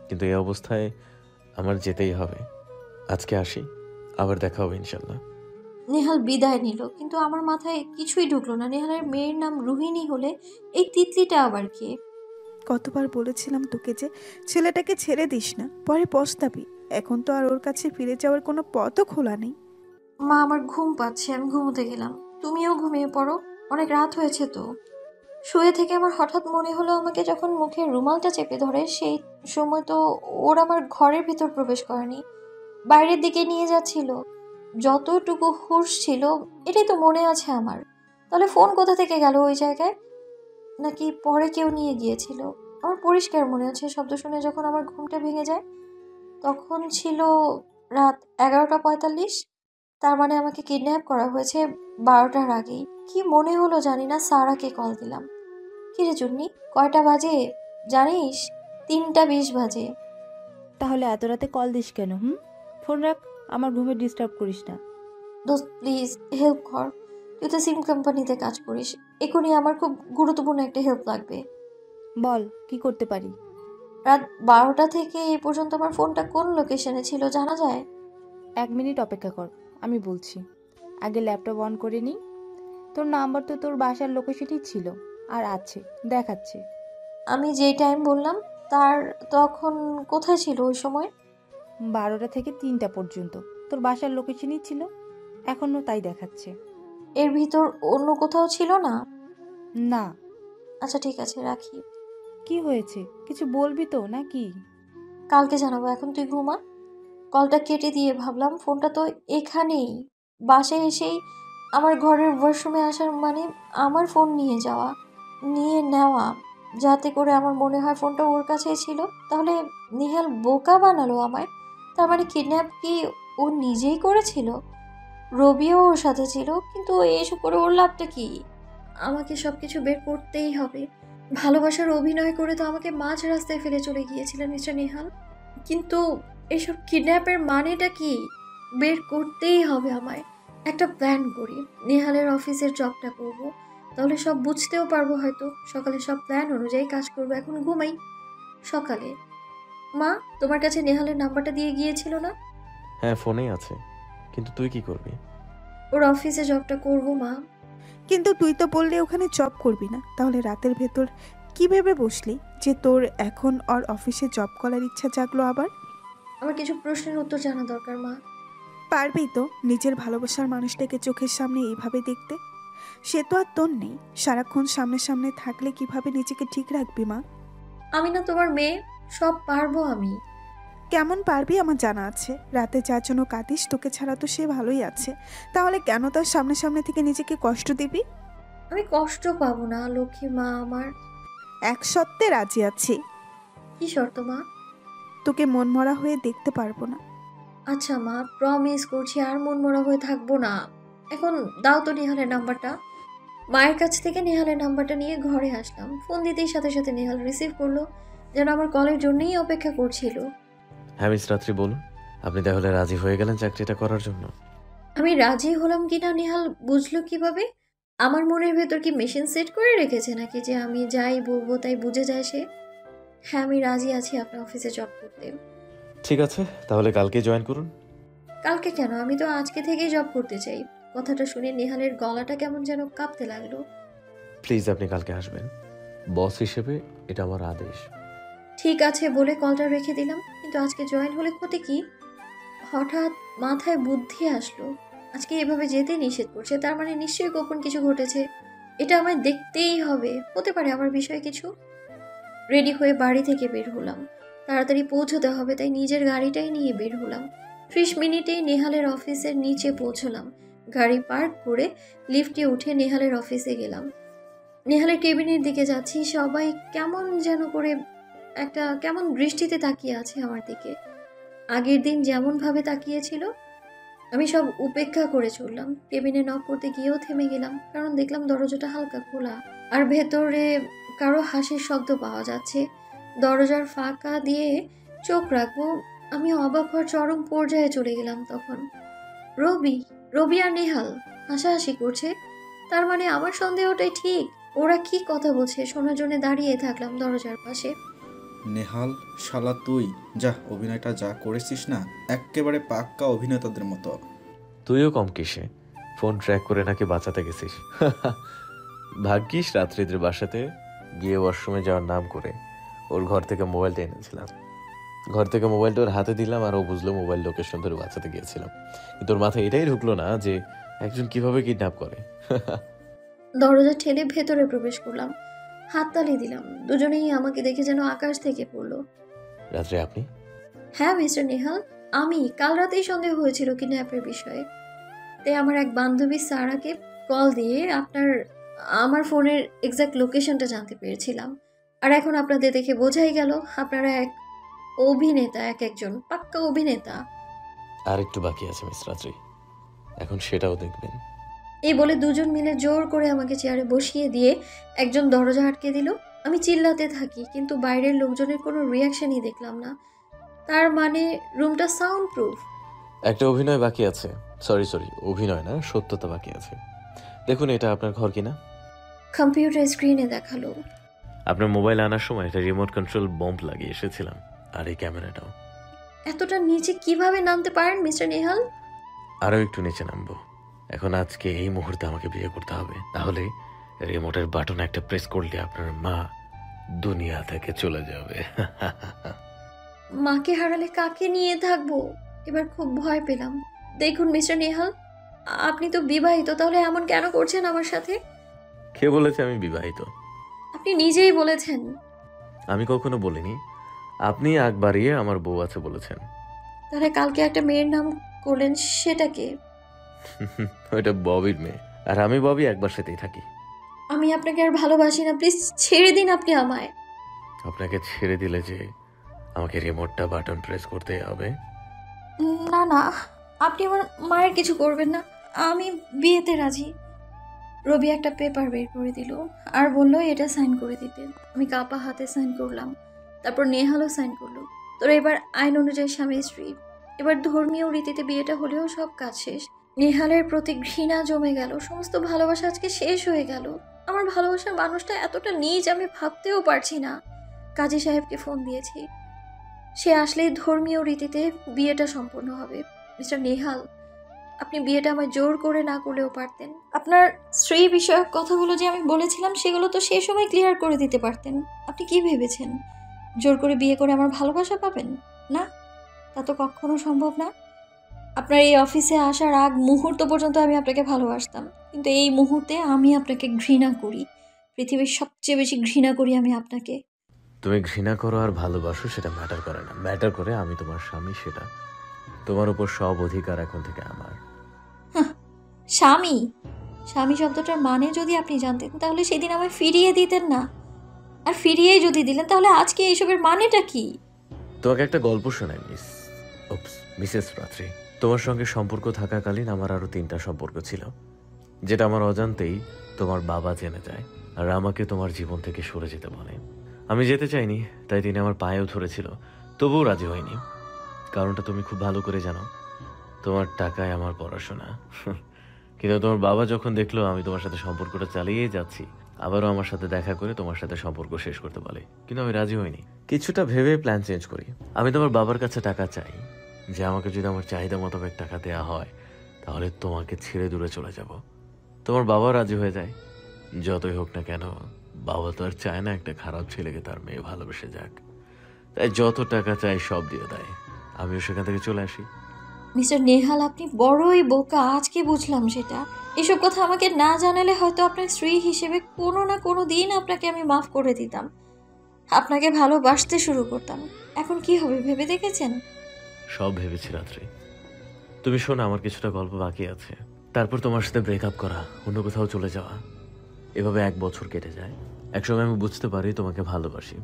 কিন্তু এই অবস্থায় আমার যেতেই হবে। আজকে আসি, আবার দেখা হবে ইনশাল্লাহ। নেহাল বিদায় নিল, কিন্তু আমার মাথায় কিছুই ঢুকলো না। নেহালের মেয়ের নাম রুহিণী হলে এই তিতলিটা আবার কে? কতবার বলেছিলাম তোকে যে ছেলেটাকে ছেড়ে দিস না, পরে পস্তাবি। এখন তো আর ওর কাছে ফিরে যাওয়ার কোনো পথও খোলা নেই। মা, আমার ঘুম পাচ্ছে, আমি ঘুমোতে গেলাম। তুমিও ঘুমিয়ে পড়ো, অনেক রাত হয়েছে তো। শুয়ে থেকে আমার হঠাৎ মনে হলো, আমাকে যখন মুখে রুমালটা চেপে ধরে সেই সময় তো ওর আমার ঘরের ভিতর প্রবেশ করেনি, বাইরের দিকে নিয়ে যাচ্ছিল। যতটুকু হুঁশ ছিল এটাই তো মনে আছে আমার। তাহলে ফোন কোথা থেকে গেল ওই জায়গায়? নাকি পরে কেউ নিয়ে গিয়েছিল? আমার পরিষ্কার মনে আছে শব্দ শুনে যখন আমার ঘুমটা ভেঙে যায়, তখন ছিল রাত 11:45। তার মানে আমাকে কিডন্যাপ করা হয়েছে 12টার আগেই। কি মনে হলো জানি না, সারাকে কল দিলাম। কিরে চুন্নি, কয়টা বাজে জানিস? 3:20 বাজে। তাহলে এত রাতে কল দিস কেন? ফোন রাখ, আমার ঘুমে ডিস্টার্ব করিস না। দোস্ত প্লিজ হেল্প কর, তুই তো সিম কোম্পানিতে কাজ করিস। এখনই আমার খুব গুরুত্বপূর্ণ একটা হেল্প লাগবে। বল, কি করতে পারি? রাত 12টা থেকে এই পর্যন্ত আমার ফোনটা কোন লোকেশনে ছিল জানা যায়? 1 মিনিট অপেক্ষা কর, আমি বলছি। আগে ল্যাপটপ অন করে নিই। তোর নাম্বার তো তোর বাসার লোকেশনই ছিল, আর আছে, দেখাচ্ছে। আমি যেই টাইম বললাম তার তখন কোথায় ছিল ওই সময়? 12টা থেকে 3টা পর্যন্ত তোর বাসার লোকেশনই ছিল, এখনও তাই দেখাচ্ছে। এর ভিতর অন্য কোথাও ছিল না? না। আচ্ছা ঠিক আছে, রাখি। কি হয়েছে, কিছু বলবি তো নাকি? কালকে জানাবো, এখন তুই ঘুমা। কলটা কেটে দিয়ে ভাবলাম ফোনটা তো এখানেই, বাসায় এসেই আমার ঘরের ওয়াশরুমে আসার মানে আমার ফোন নিয়ে নেওয়া, যাতে করে আমার মনে হয় ফোনটা ওর কাছেই ছিল। তাহলে নিহাল বোকা বানালো আমায়। তার মানে কিডন্যাপ কি ও নিজেই করেছিল? রবিও ওর সাথে ছিল, কিন্তু এসব করে ওর লাভটা কি? আমাকে সবকিছু বের করতেই হবে। ভালোবাসার অভিনয় করে তো আমাকে মাঝ রাস্তায় ফেলে চলে গিয়েছিলেন মিস্টার নেহাল, কিন্তু এসব কিডন্যাপের মানেটা কি? বের করতেই হবে আমায়। একটা প্ল্যান করি, নেহালের অফিসের জবটা করব, তাহলে সব বুঝতেও পারবো হয়তো। সকালে সব প্ল্যান অনুযায়ী কাজ করবো। এখন ঘুমাই। সকালে মা তোমার কাছে নেহালের নাম্বারটা দিয়ে গিয়েছিল না? হ্যাঁ, ফোনেই আছে, কিন্তু তুই কি করবি? ওর অফিসে জবটা করব মা। কিন্তু তুই তো বললি ওখানে জব করবি না, তাহলে রাতের ভেতর কি ভেবে বসলি যে তোর এখন ওর অফিসে জব করার ইচ্ছা জাগলো আবার? আমার কিছু প্রশ্নের উত্তর জানা দরকার মা। পারবি তো নিজের ভালোবাসার মানুষটাকে চোখের সামনে এইভাবে দেখতে? সে তো আর তোর নেই, সারাক্ষণ সামনে সামনে থাকলে কিভাবে নিজেকে ঠিক রাখবি মা? আমি না তোমার মেয়ে, সব পারবো আমি। কেমন পারবি আমার জানা আছে। রাতে যার জন্য কাঁদিস তোকে ছাড়া তো সে ভালোই আছে, তাহলে কেন তার সামনে সামনে থেকে নিজেকে কষ্ট দিবি? আমি কষ্ট পাবো না লক্ষ্মী মা আমার। এক সত্ত্বে রাজি আছি, কি শর্ত মা? তোকে মনমরা হয়ে দেখতে পারবো না। আচ্ছা মা, প্রমিস করছি আর মনমরা হয়ে থাকবো না। এখন দাও তো নেহালের নাম্বারটা। মায়ের কাছ থেকে নেহালের নাম্বারটা নিয়ে ঘরে আসলাম। ফোন দিতেই সাথে সাথে নেহাল রিসিভ করলো, যেন আমার কলের জন্যই অপেক্ষা করছিল। হ্যাঁ মিস রাত্রি, বলুন। আপনি তাহলে রাজি হয়ে গেলেন চাকরিটা করার জন্য? আমি রাজি হলাম কিনা নেহাল বুঝলো কিভাবে? আমার মনের ভেতর কি মেশিন সেট করে রেখেছে নাকি যে আমি যাই বলবো তাই বুঝে যায় সে? হ্যাঁ, আমি রাজি আছি আপনার অফিসে জব করতে। ঠিক আছে, তাহলে কালকে জয়েন করুন। কালকে কেন? আমি তো আজকে থেকেই জব করতে চাই। কথাটা শুনে নেহালের গলাটা কেমন যেন কাঁপতে লাগলো। প্লিজ আপনি কালকে আসবেন, বস হিসেবে এটা আমার আদেশ। ঠিক আছে বলে কলটা রেখে দিলাম। কিন্তু আজকে জয়েন হলে ক্ষতি কি? হঠাৎ মাথায় বুদ্ধি আসলো, আজকে এভাবে যেতে নিষেধ করছে, তার মানে নিশ্চয়ই গোপন কিছু ঘটেছে। এটা আমায় দেখতেই হবে, হতে পারে আমার বিষয়ে কিছু। রেডি হয়ে বাড়ি থেকে বের হলাম। তাড়াতাড়ি পৌঁছতে হবে তাই নিজের গাড়িটাই নিয়ে বের হলাম। 30 মিনিটেই নেহালের অফিসের নিচে পৌঁছলাম। গাড়ি পার্ক করে লিফটে উঠে নেহালের অফিসে গেলাম। নেহালের কেবিনের দিকে যাচ্ছি, সবাই কেমন যেন করে একটা কেমন দৃষ্টিতে তাকিয়ে আছে আমার দিকে। আগের দিন যেমন ভাবে তাকিয়েছিল আমি সব উপেক্ষা করে চললাম। কেবিনে নক করতে গিয়েও থেমে গেলাম, কারণ দেখলাম দরজাটা হালকা খোলা আর ভেতরে কারো হাসির শব্দ পাওয়া যাচ্ছে। দরজার ফাঁকা দিয়ে চোখ রাখবো, আমি অবাক হওয়ার চরম পর্যায়ে চলে গেলাম তখন। রবি রবি আর নেহাল হাসাহাসি করছে, তার মানে আমার সন্দেহটাই ঠিক। ওরা কি কথা বলছে শোনার জন্য দাঁড়িয়ে থাকলাম দরজার পাশে। নেহাল, শালা তুই যা, অভিনয়টা যা করেছিস না এক্কেবারে পাক্কা অভিনেতাদের মতো। তুইও কম কিসে, ফোন ট্র্যাক করে নাকি বাঁচাতে গেছিস। ভাগ্যিস রাত্রিদের বাসাতে গিয়ে ওয়াশরুমে যাওয়ার নাম করে ওর ঘর থেকে মোবাইলটা এনেছিলাম। ঘর থেকে মোবাইলটা ওর হাতে দিলাম আর ও বুঝলো মোবাইল লোকেশন ধরে বাঁচাতে গিয়েছিলাম। কিন্তু ওর মাথায় এটাই ঢুকলো না যে একজন কিভাবে কিডন্যাপ করে। দরজা ঠেলে ভেতরে প্রবেশ করলাম, হাততালি দিলাম। দুজনেই আমাকে দেখে যেন আকাশ থেকে পড়লো। রাত্রে আপনি? হ্যাঁ মিস্টার নেহাল, আমি। কাল রাতেই সন্দেহ হয়েছিল কিডন্যাপের বিষয়ে, তাই আমার এক বান্ধবী সারাকে কল দিয়ে আমার ফোনের এক্সাক্ট লোকেশনটা জানতে পেরেছিলাম। আর এখন আপনাদের দেখে বোঝাই গেল আপনারা এক অভিনেতা, একজন পাক্কা অভিনেতা। আর একটু বাকি আছে মিস রাত্রি, এখন সেটাও দেখবেন। এই বলে দুজন মিলে জোর করে আমাকে চেয়ারে বসিয়ে দিয়ে একজন দরজা আটকে দিল। আমি চিল্লাতে থাকি, কিন্তু বাইরের লোকজনের কোনো রিয়াকশনই দেখলাম না। তার মানে রুমটা সাউন্ড প্রুফ। একটা অভিনয় বাকি আছে, সরি অভিনয় না, সত্যতা বাকি আছে। দেখুন এটা আপনার ঘর কিনা। কম্পিউটার স্ক্রিনে দেখালো। আপনার মোবাইল আনার সময় একটা রিমোট কন্ট্রোল বম্ব লাগিয়ে এসেছিলাম, আর এই ক্যামেরাটাও। এতটা নিচে কিভাবে নামতে পারেন মিস্টার নেহাল? আরও একটু নিচে নামবো। এখন আজকে এই মুহূর্তে আমাকে বিয়ে করতে হবে, তাহলে রিমোটের বাটন একটা প্রেস করলে আপনার মা দুনিয়া থেকে চলে যাবে। মাকে হারালে কাকে নিয়ে থাকবো? এবার খুব ভয় পেলাম। দেখুন মিস্টার নেহাল, আপনি তো বিবাহিত, তাহলে এমন কেন করছেন আমার সাথে? কে বলেছে আমি বিবাহিত? আপনি নিজেই বলেছেন। আমি কখনো বলিনি। আপনি আগ বাড়িয়ে আমার বউ আছে বলেছেন। তাহলে কালকে একটা মেয়ের নাম করলেন, সেটাকে? ওইটা ববির মেয়ে, আর আমি ববি একবার সাথেই থাকি। আমি আপনাকে আর ভালোবাসি না, প্লিজ ছেড়ে দিন আপনি আমায়। আপনাকে ছেড়ে দিলে যে আমাকে রিমোটটা বাটন প্রেস করতে হবে? না না, আপনি আমার মায়ের কিছু করবেন না, আমি বিয়েতে রাজি। রবি একটা পেপার বের করে দিল আর বলল এটা সাইন করে দিতে। আমি কাপা হাতে সাইন করলাম, তারপর নেহালও সাইন করলো। তোরা এবার আইন অনুযায়ী স্বামী স্ত্রী। এবার ধর্মীয় রীতিতে বিয়েটা হলেও সব কাজ শেষ। নেহালের প্রতি ঘৃণা জমে গেল, সমস্ত ভালোবাসা আজকে শেষ হয়ে গেল। আমার ভালোবাসার মানুষটা এতটা নীচ আমি ভাবতেও পারছি না। কাজী সাহেবকে ফোন দিয়েছি, সে আসলেই ধর্মীয় রীতিতে বিয়েটা সম্পন্ন হবে। মিস্টার নেহাল, আপনি বিয়েটা আমায় জোর করে না করলেও পারতেন। আপনার স্ত্রী বিষয়ক কথাগুলো যে আমি বলেছিলাম সেগুলো তো সেই সময় ক্লিয়ার করে দিতে পারতেন। আপনি কি ভেবেছেন জোর করে বিয়ে করে আমার ভালোবাসা পাবেন? না, তা তো কখনো সম্ভব না। আপনার এই অফিসে আসার আগ মুহূর্ত পর্যন্ত আমি আপনাকে ভালোবাসতাম, কিন্তু এই মুহূর্তে আমি আপনাকে ঘৃণা করি। পৃথিবীর সবচেয়ে বেশি ঘৃণা করি আমি আপনাকে। তুমি ঘৃণা করো আর ভালোবাসো সেটা ম্যাটার করে না, ম্যাটার করে আমি তোমার স্বামী, সেটা তোমার উপর সব অধিকার এখন থেকে আমার। স্বামী? স্বামী শব্দটার মানে যদি আপনি জানতেন তাহলে সেদিন আমায় ফিরিয়ে দিতেন না। আর ফিরিয়েই যদি দিলেন তাহলে আজকে এইসবের মানেটা কি? তোমাকে একটা গল্প শোনাই মিসেস রাত্রি। তোমার সঙ্গে সম্পর্ক থাকাকালীন আমার আরো 3টা সম্পর্ক ছিল, যেটা আমার অজান্তেই তোমার বাবা জেনে যায় আর আমাকে তোমার জীবন থেকে সরে যেতে বলে। আমি যেতে চাইনি, তাই তিনি আমার পায়েও ধরেছিল, তবুও রাজি হয়নি। কারণটা তুমি খুব ভালো করে জানো, তোমার টাকায় আমার পড়াশোনা। কিন্তু তোমার বাবা যখন দেখলো আমি তোমার সাথে সম্পর্কটা চালিয়ে যাচ্ছি, আবারও আমার সাথে দেখা করে তোমার সাথে সম্পর্ক শেষ করতে বলে, কিন্তু আমি রাজি হইনি। কিছুটা ভেবে প্ল্যান চেঞ্জ করি। আমি তোমার বাবার কাছে টাকা চাই, যে আমাকে যদি আমার চাহিদা মোতাবেক টাকা দেওয়া হয় তাহলে তোমাকে ছেড়ে দূরে চলে যাব। তোমার বাবা রাজি হয়ে যায়। যতই হোক না কেন, বাবা তো আর চায় না একটা খারাপ ছেলেকে তার মেয়ে ভালোবেসে যাক, তাই যত টাকা চাই সব দিয়ে দেয়। আমিও সেখান থেকে চলে আসি। মিস্টার নেহাল, আপনি বড়ই বোকা। আজকে বুঝলাম সেটা। এসব কথা আমাকে না জানালে হয়তো আপনার স্ত্রী হিসেবে কোনো না কোনো দিন আপনাকে আমি মাফ করে দিতাম, আপনাকে ভালোবাসতে শুরু করতাম। এখন কি হবে ভেবে দেখেছেন? সব ভেবেছি রাত্রি। তুমি শোনো, আমার কিছুটা গল্প বাকি আছে। তারপর তোমার সাথে ব্রেকআপ করা, অন্য কোথাও চলে যাওয়া, এভাবে 1 বছর কেটে যায়। একসময় আমি বুঝতে পারি তোমাকে ভালোবাসি।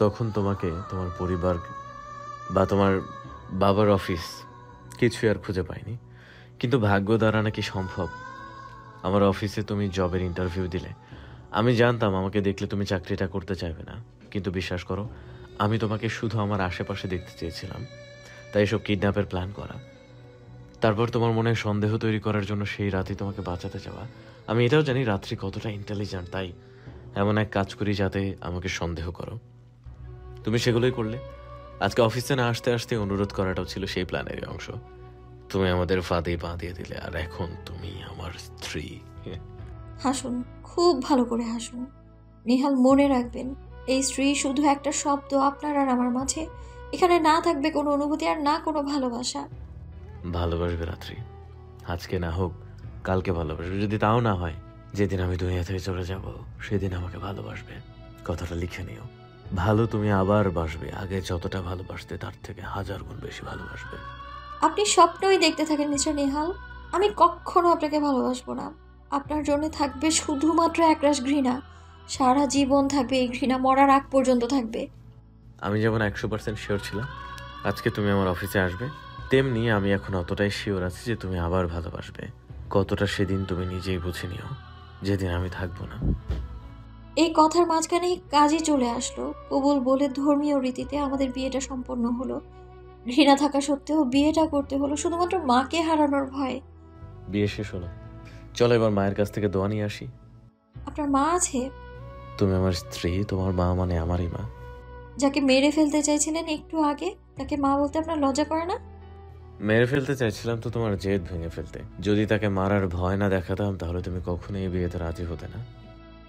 তখন তোমাকে, তোমার পরিবার বা তোমার বাবার অফিস কিছুই আর খুঁজে পাইনি। কিন্তু ভাগ্য দ্বারা নাকি সম্ভব, আমার অফিসে তুমি জবের ইন্টারভিউ দিলে। আমি জানতাম আমাকে দেখলে তুমি চাকরিটা করতে চাইবে না, কিন্তু বিশ্বাস করো, আমি তোমাকে শুধু আমার আশেপাশে দেখতে চেয়েছিলাম, তাই এসব কিডন্যাপের প্ল্যান করা। তারপর তোমার মনে সন্দেহ তৈরি করার জন্য সেই রাতে তোমাকে বাঁচাতে যাওয়া। আমি এটাও জানি রাত্রি কতটা ইন্টেলিজেন্ট, তাই এমন এক কাজ করি যাতে আমাকে সন্দেহ করো। তুমি সেগুলোই করলে। আজকে অফিসে না আসতে আসতে অনুরোধ করাটাও ছিল সেই প্ল্যানেরই অংশ। তুমি আমাদের ফাঁদে পা দিয়ে দিলে, আর এখন তুমি আমার স্ত্রী। হাসুন, খুব ভালো করে হাসুন। নেহাল, মনে রাখবেন, এই স্ত্রী শুধু একটা শব্দ আপনার আর আমার মাঝে। এখানে না থাকবে কোনো অনুভূতি আর না কোনো ভালোবাসা। ভালোবাসবে রাত্রি, আজকে না হোক কালকে ভালোবাসবে। যদি তাও না হয়, যেদিন আমি দুনিয়া থেকে চলে যাব সেদিন আমাকে ভালোবাসবে। কথাটা লিখে নিও। ভালো তুমি আবার বাসবে, আগে যতটা ভালোবাসতে তার থেকে 1000 গুণ বেশি ভালোবাসবে। আপনি স্বপ্নই দেখতে থাকেন মিস্টার নেহাল। আমি কখনো আপনাকে ভালোবাসবো না। আপনার জন্য থাকবে শুধুমাত্র একরাশ ঘৃণা। সারা জীবন থাকবে এই ঘৃণা, মরার আগ পর্যন্ত থাকবে। আমি যেমন 100% শিওর ছিলাম আজকে তুমি আমার অফিসে আসবে, তেমনি আমি এখন অতটাই শিওর আছি যে তুমি আবার ভালোবাসবে। কতটা সেদিন তুমি নিজেই বুঝে নিও, যেদিন আমি থাকবো না। এই কথার মাঝখানে কাজই চলে আসলো। কবুল বলে ধর্মীয় রীতিতে আমাদের বিয়েটা সম্পন্ন হলো। ঘৃণা থাকা সত্ত্বেও বিয়েটা করতে হলো শুধুমাত্র মাকে হারানোর ভয়ে। বিয়ে শেষ হলো, চলো এবার মায়ের কাছ থেকে দোয়া নিয়ে আসি। আপনার মা আছে? তুমি আমার স্ত্রী, তোমার মা মানে আমারই মা। যাকে মেরে ফেলতে চাইছিলেন একটু আগে, তাকে মা বলতে আপনার লজ্জা করে না? মেরে ফেলতে চাইছিলাম তো তোমার জেদ ভেঙে ফেলতে। যদি তাকে মারার ভয় না দেখাতাম তাহলে তুমি কখনোই এই বিয়েতে রাজি হতে না।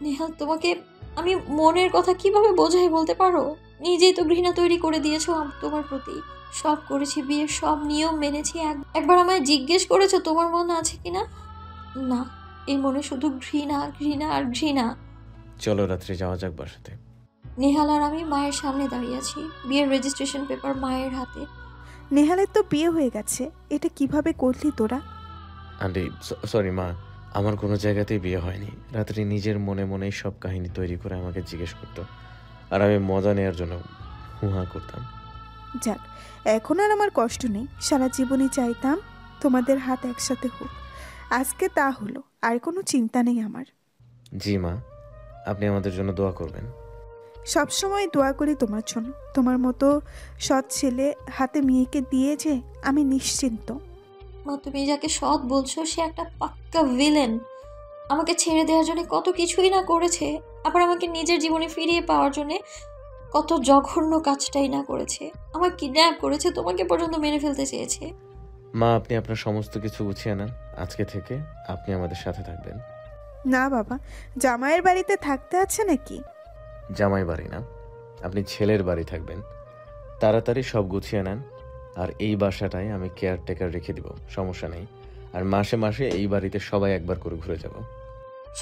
নেহাল, তোমাকে আমি মনের কথা কিভাবে বোঝাই বলতে পারো? নিজেই তো ঘৃণা তৈরি করে দিয়েছো তোমার প্রতি। সব করেছি, বিয়ের সব নিয়ম মেনেছি। একবার আমায় জিজ্ঞেস করেছো তোমার মন আছে কিনা? না, এই মনে শুধু ঘৃণা, ঘৃণা আর ঘৃণা। চলো রাত্রে যাওয়া যাক বাসাতে। নেহাল আর আমি মায়ের সামনে দাঁড়িয়ে আছি, বিয়ের রেজিস্ট্রেশন পেপার মায়ের হাতে। নেহালের তো বিয়ে হয়ে গেছে, এটা কিভাবে করলি তোরা? আন্টি সরি মা, আমার কোনো জায়গাতেই বিয়ে হয়নি। রাত্রি নিজের মনে মনেই সব কাহিনী তৈরি করে আমাকে জিজ্ঞেস করতো, আর আমি মজা নেওয়ার জন্য হুহা করতাম। যাক, এখন আর আমার কষ্ট নেই। সারা জীবনই চাইতাম তোমাদের হাত একসাথে হোক। আজকে তা হলো, আর কোনো চিন্তা নেই আমার। জি মা, আপনি আমাদের জন্য দোয়া করবেন। সবসময় দোয়া করি তোমার জন্য। তোমার মতো সৎ ছেলে হাতে মেয়েকে দিয়ে যে আমি নিশ্চিন্ত। মা, তুমি যাকে সৎ বলছো সে একটা পাক্কা ভিলেন। আমাকে ছেড়ে দেওয়ার জন্য কত কিছুই না করেছে, আবার আমাকে নিজের জীবনে ফিরিয়ে পাওয়ার জন্য কত জঘন্য কাজটাই না করেছে। আমার কিডন্যাপ করেছে, তোমাকে পর্যন্ত মেরে ফেলতে চেয়েছে। মা, আপনি আপনার সমস্ত কিছু গুছিয়ে নেন। আজকে থেকে আপনি আমাদের সাথে থাকবেন। না বাবা, জামাইয়ের বাড়িতে থাকতে আছে নাকি? জামাই বাড়ি না, আপনি ছেলের বাড়ি থাকবেন। তাড়াতাড়ি সব গুছিয়ে নেন, আর এই বাসাটায় আমি কেয়ারটেকার রেখে দিব, সমস্যা নেই। আর মাসে মাসে এই বাড়িতে সবাই একবার করে ঘুরে যাব।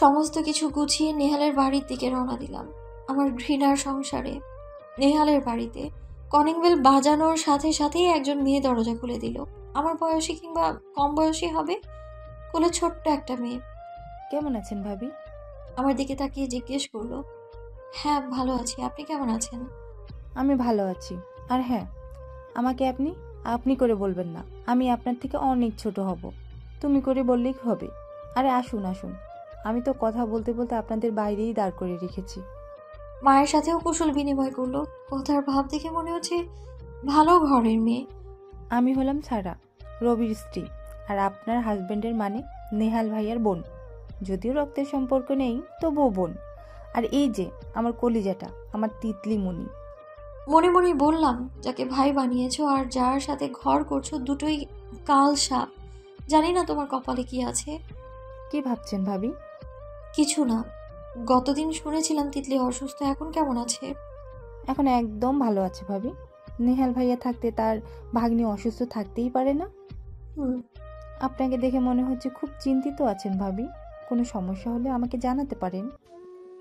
সমস্ত কিছু গুছিয়ে নেহালের বাড়ির দিকে রওনা দিলাম, আমার ঘৃণার সংসারে। নেহালের বাড়িতে কলিং বেল বাজানোর সাথে সাথেই একজন মেয়ে দরজা খুলে দিল। আমার বয়সী কিংবা কম বয়সী হবে, কোলে ছোট্ট একটা মেয়ে। কেমন আছেন ভাবি? আমার দিকে তাকিয়ে জিজ্ঞেস করলো। হ্যাঁ ভালো আছি, আপনি কেমন আছেন? আমি ভালো আছি। আর হ্যাঁ, আমাকে আপনি আপনি করে বলবেন না। আমি আপনার থেকে অনেক ছোট হব। তুমি করে বললেই হবে। আরে আসুন আসুন, আমি তো কথা বলতে বলতে আপনাদের বাইরেই দাঁড় করে রেখেছি। মায়ের সাথেও কুশল বিনিময় করলো। কথার ভাব দেখে মনে হচ্ছে ভালো ঘরের মেয়ে। আমি হলাম সারা, রবির স্ত্রী, আর আপনার হাজবেন্ডের মানে নেহাল ভাইয়ার বোন। যদিও রক্তের সম্পর্ক নেই, তবুও বোন। আর এই যে আমার কলিজাটা, আমার তিতলি মনি। মনে মনে বললাম, যাকে ভাই বানিয়েছো আর যার সাথে ঘর করছো দুটোই কাল সাপ। জানি না তোমার কপালে কি আছে। কি ভাবছেন ভাবি? কিছু না, গতদিন শুনেছিলাম তিতলি অসুস্থ, এখন কেমন আছে? এখন একদম ভালো আছে ভাবি। নেহাল ভাইয়া থাকতে তার ভাগ্নি অসুস্থ থাকতেই পারে না। হুম। আপনাকে দেখে মনে হচ্ছে খুব চিন্তিত আছেন ভাবি। কোনো সমস্যা হলে আমাকে জানাতে পারেন।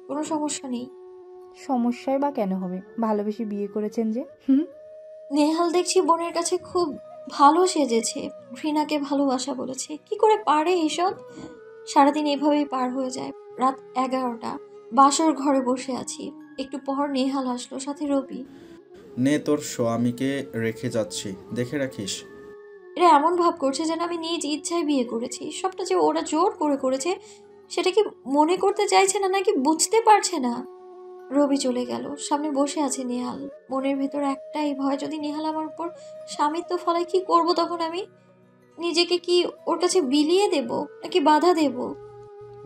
কোনো সমস্যা নেই। সমস্যায় বা কেন হবে? ভালোবেসে বিয়ে করেছেন যে। হুম। নেহাল দেখছি বোনের কাছে খুব ভালো সেজেছে, ঘৃণাকে ভালোবাসা বলেছে। কি করে পারে এসব? সারাদিন এভাবেই পার হয়ে যায়। রাত 11টা, বাসর ঘরে বসে আছি। একটু পর নেহাল আসলো, সাথে রবি। নে তোর স্বামীকে রেখে যাচ্ছি, দেখে রাখিস। এরা এমন ভাব করছে যেন আমি নিজ ইচ্ছায় বিয়ে করেছি। সবটা যে ওরা জোর করে করেছে সেটা কি মনে করতে চাইছে না, নাকি বুঝতে পারছে না? রবি চলে গেল, সামনে বসে আছে নেহাল। মনের ভেতর একটাই ভয়, যদি নেহাল আমার উপর স্বামিত্ব ফলায় কি করব তখন আমি? নিজেকে কি ওর কাছে বিলিয়ে দেব, নাকি বাধা দেব?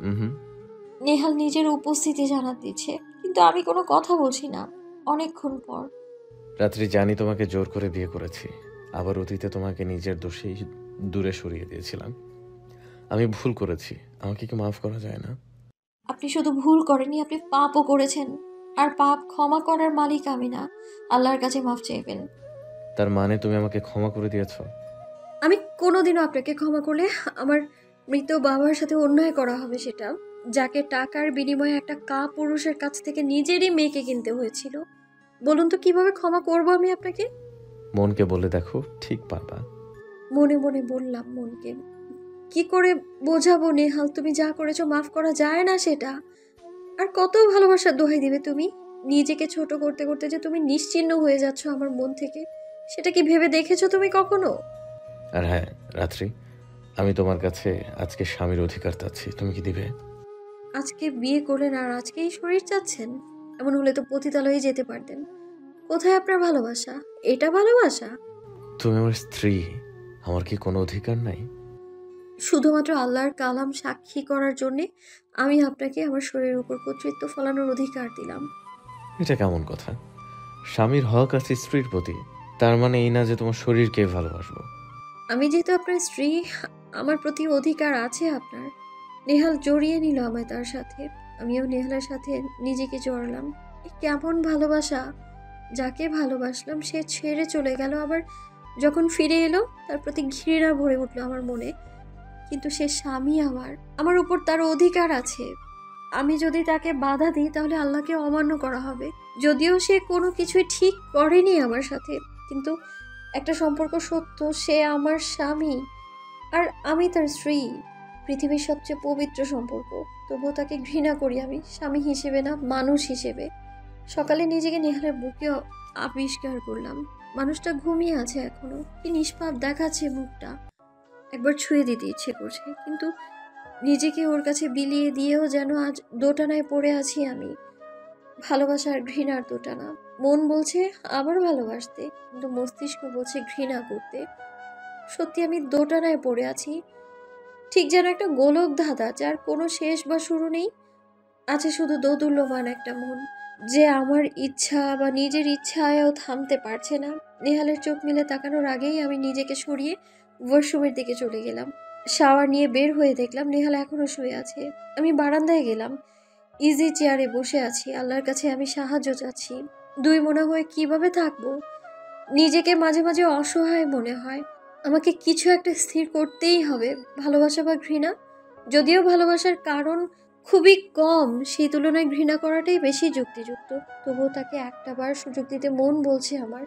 হুম। নেহাল নিজের উপস্থিতি জানাত দিচ্ছে, কিন্তু আমি কোনো কথা বলছি না। অনেকক্ষণ পর। রাত্রি জানি তোমাকে জোর করে বিয়ে করেছি, আবার অতীতে তোমাকে নিজের দোষেই দূরে সরিয়ে দিয়েছিলাম। আমি ভুল করেছি, আমাকে কি মাফ করা যায় না? আপনি শুধু ভুল করেননি, আপনি পাপও করেছেন। আর পাপ ক্ষমা করার মালিক আমি না, আল্লাহর কাছে মাফ চাইবেন। তার মানে তুমি আমাকে ক্ষমা করে দিয়েছ? আমি কোনোদিনও আপনাকে ক্ষমা করলে আমার মৃত বাবার সাথে অন্যায় করা হবে, সেটা যাকে টাকার বিনিময়ে একটা পুরুষের কাছ থেকে নিজেরই মেয়েকে কিনতে হয়েছিল। বলুন তো কিভাবে ক্ষমা করব আমি আপনাকে? মনকে বলে দেখো, ঠিক পারবা। মনে মনে বললাম মনকে। কি করে বোঝাবো নেহাল, তুমি যা করেছো মাফ করা যায় না সেটা। আর কত ভালোবাসার দোহাই দিবে তুমি? নিজেকে ছোট করতে করতে যে তুমি নিশ্চিহ্ন হয়ে যাচ্ছ আমার মন থেকে, সেটা কি ভেবে দেখেছো তুমি কখনো? আর হ্যাঁ রাত্রি, আমি তোমার কাছে আজকে স্বামীর অধিকার চাচ্ছি, তুমি কি দিবে? আজকে বিয়ে করলেন আর আজকেই শরীর চাচ্ছেন? এমন হলে তো পতিতালয়ে যেতে পারতেন। কোথায় আপনার ভালোবাসা? এটা ভালোবাসা? তুমি আমার স্ত্রী, আমার কি কোনো অধিকার নাই? শুধুমাত্র আল্লাহর কালাম সাক্ষী করার জন্যে আমি আপনাকে আমার শরীরের উপর কর্তৃত্ব ফলানোর অধিকার দিলাম। এটা কেমন কথা? স্বামীর হক আছে স্ত্রীর প্রতি, তার মানে এই না যে তোমার শরীরকে ভালোবাসবো। আমি যেহেতু আপনার স্ত্রী, আমার প্রতি অধিকার আছে আপনার। নেহাল জড়িয়ে নিল আমায় তার সাথে, আমিও নেহালের সাথে নিজেকে জড়ালাম। এ কেমন ভালোবাসা! যাকে ভালোবাসলাম সে ছেড়ে চলে গেল, আবার যখন ফিরে এলো তার প্রতি ঘৃণা ভরে উঠলো আমার মনে। কিন্তু সে স্বামী আমার উপর তার অধিকার আছে। আমি যদি তাকে বাধা দিই তাহলে আল্লাহকে অমান্য করা হবে। যদিও সে কোনো কিছুই ঠিক করেনি আমার সাথে, কিন্তু একটা সম্পর্ক সত্য, সে আমার স্বামী আর আমি তার স্ত্রী। পৃথিবীর সবচেয়ে পবিত্র সম্পর্ক, তবুও তাকে ঘৃণা করি আমি, স্বামী হিসেবে না, মানুষ হিসেবে। সকালে নিজেকে নেহালের বুকে আবিষ্কার করলাম। মানুষটা ঘুমিয়ে আছে এখনো, কি নিষ্পাপ দেখাচ্ছে মুখটা। একবার ছুঁয়ে দিতে ইচ্ছে করছে, কিন্তু নিজেকে ওর কাছে বিলিয়ে দিয়েও যেন আজ দোটানায় পড়ে আছি আমি। ভালোবাসা আর ঘৃণার দোটানা। মন বলছে আবার ভালোবাসতে, কিন্তু মস্তিষ্ক বলছে ঘৃণা করতে। সত্যি আমি দোটানায় পড়ে আছি, ঠিক যেন একটা গোলক ধাঁধা যার কোনো শেষ বা শুরু নেই। আছে শুধু দোদুল্যমান একটা মন, যে আমার ইচ্ছা বা নিজের ইচ্ছায়ও থামতে পারছে না। নেহালের চোখ মিলে তাকানোর আগেই আমি নিজেকে সরিয়ে ওয়াশরুমের দিকে চলে গেলাম। শাওয়ার নিয়ে বের হয়ে দেখলাম নেহাল এখনো শুয়ে আছে। আমি বারান্দায় গেলাম, ইজি চেয়ারে বসে আছি। আল্লাহর কাছে আমি সাহায্য চাচ্ছি। দুই মনে হয়ে কিভাবে থাকবো? নিজেকে মাঝে মাঝে অসহায় মনে হয়। আমাকে কিছু একটা স্থির করতেই হবে, ভালোবাসা বা ঘৃণা। যদিও ভালোবাসার কারণ খুবই কম, সেই তুলনায় ঘৃণা করাটাই বেশি যুক্তিযুক্ত। তবুও তাকে একটাবার সুযোগ দিতে মন বলছে আমার।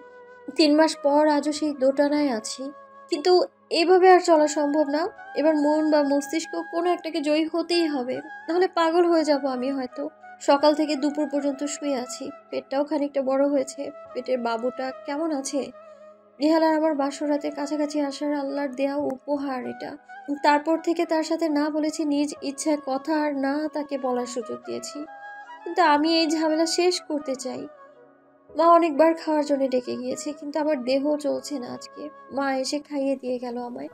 3 মাস পর আজও সেই দোটানায় আছি, কিন্তু এভাবে আর চলা সম্ভব না। এবার মন বা মস্তিষ্ক কোনো একটাকে জয়ী হতেই হবে, নাহলে পাগল হয়ে যাব আমি হয়তো। সকাল থেকে দুপুর পর্যন্ত শুয়ে আছি, পেটটাও খানিকটা বড় হয়েছে। পেটের বাবুটা কেমন আছে? নেহাল আর আমার বাসরাতে কাছাকাছি আসার আল্লাহর দেয়া উপহার এটা। তারপর থেকে তার সাথে না বলেছি নিজ ইচ্ছায় কথা, আর না তাকে বলার সুযোগ দিয়েছি। কিন্তু আমি এই ঝামেলা শেষ করতে চাই। মা অনেকবার খাওয়ার জন্য ডেকে গিয়েছে, কিন্তু আমার দেহ চলছে না আজকে। মা এসে খাইয়ে দিয়ে গেল আমায়।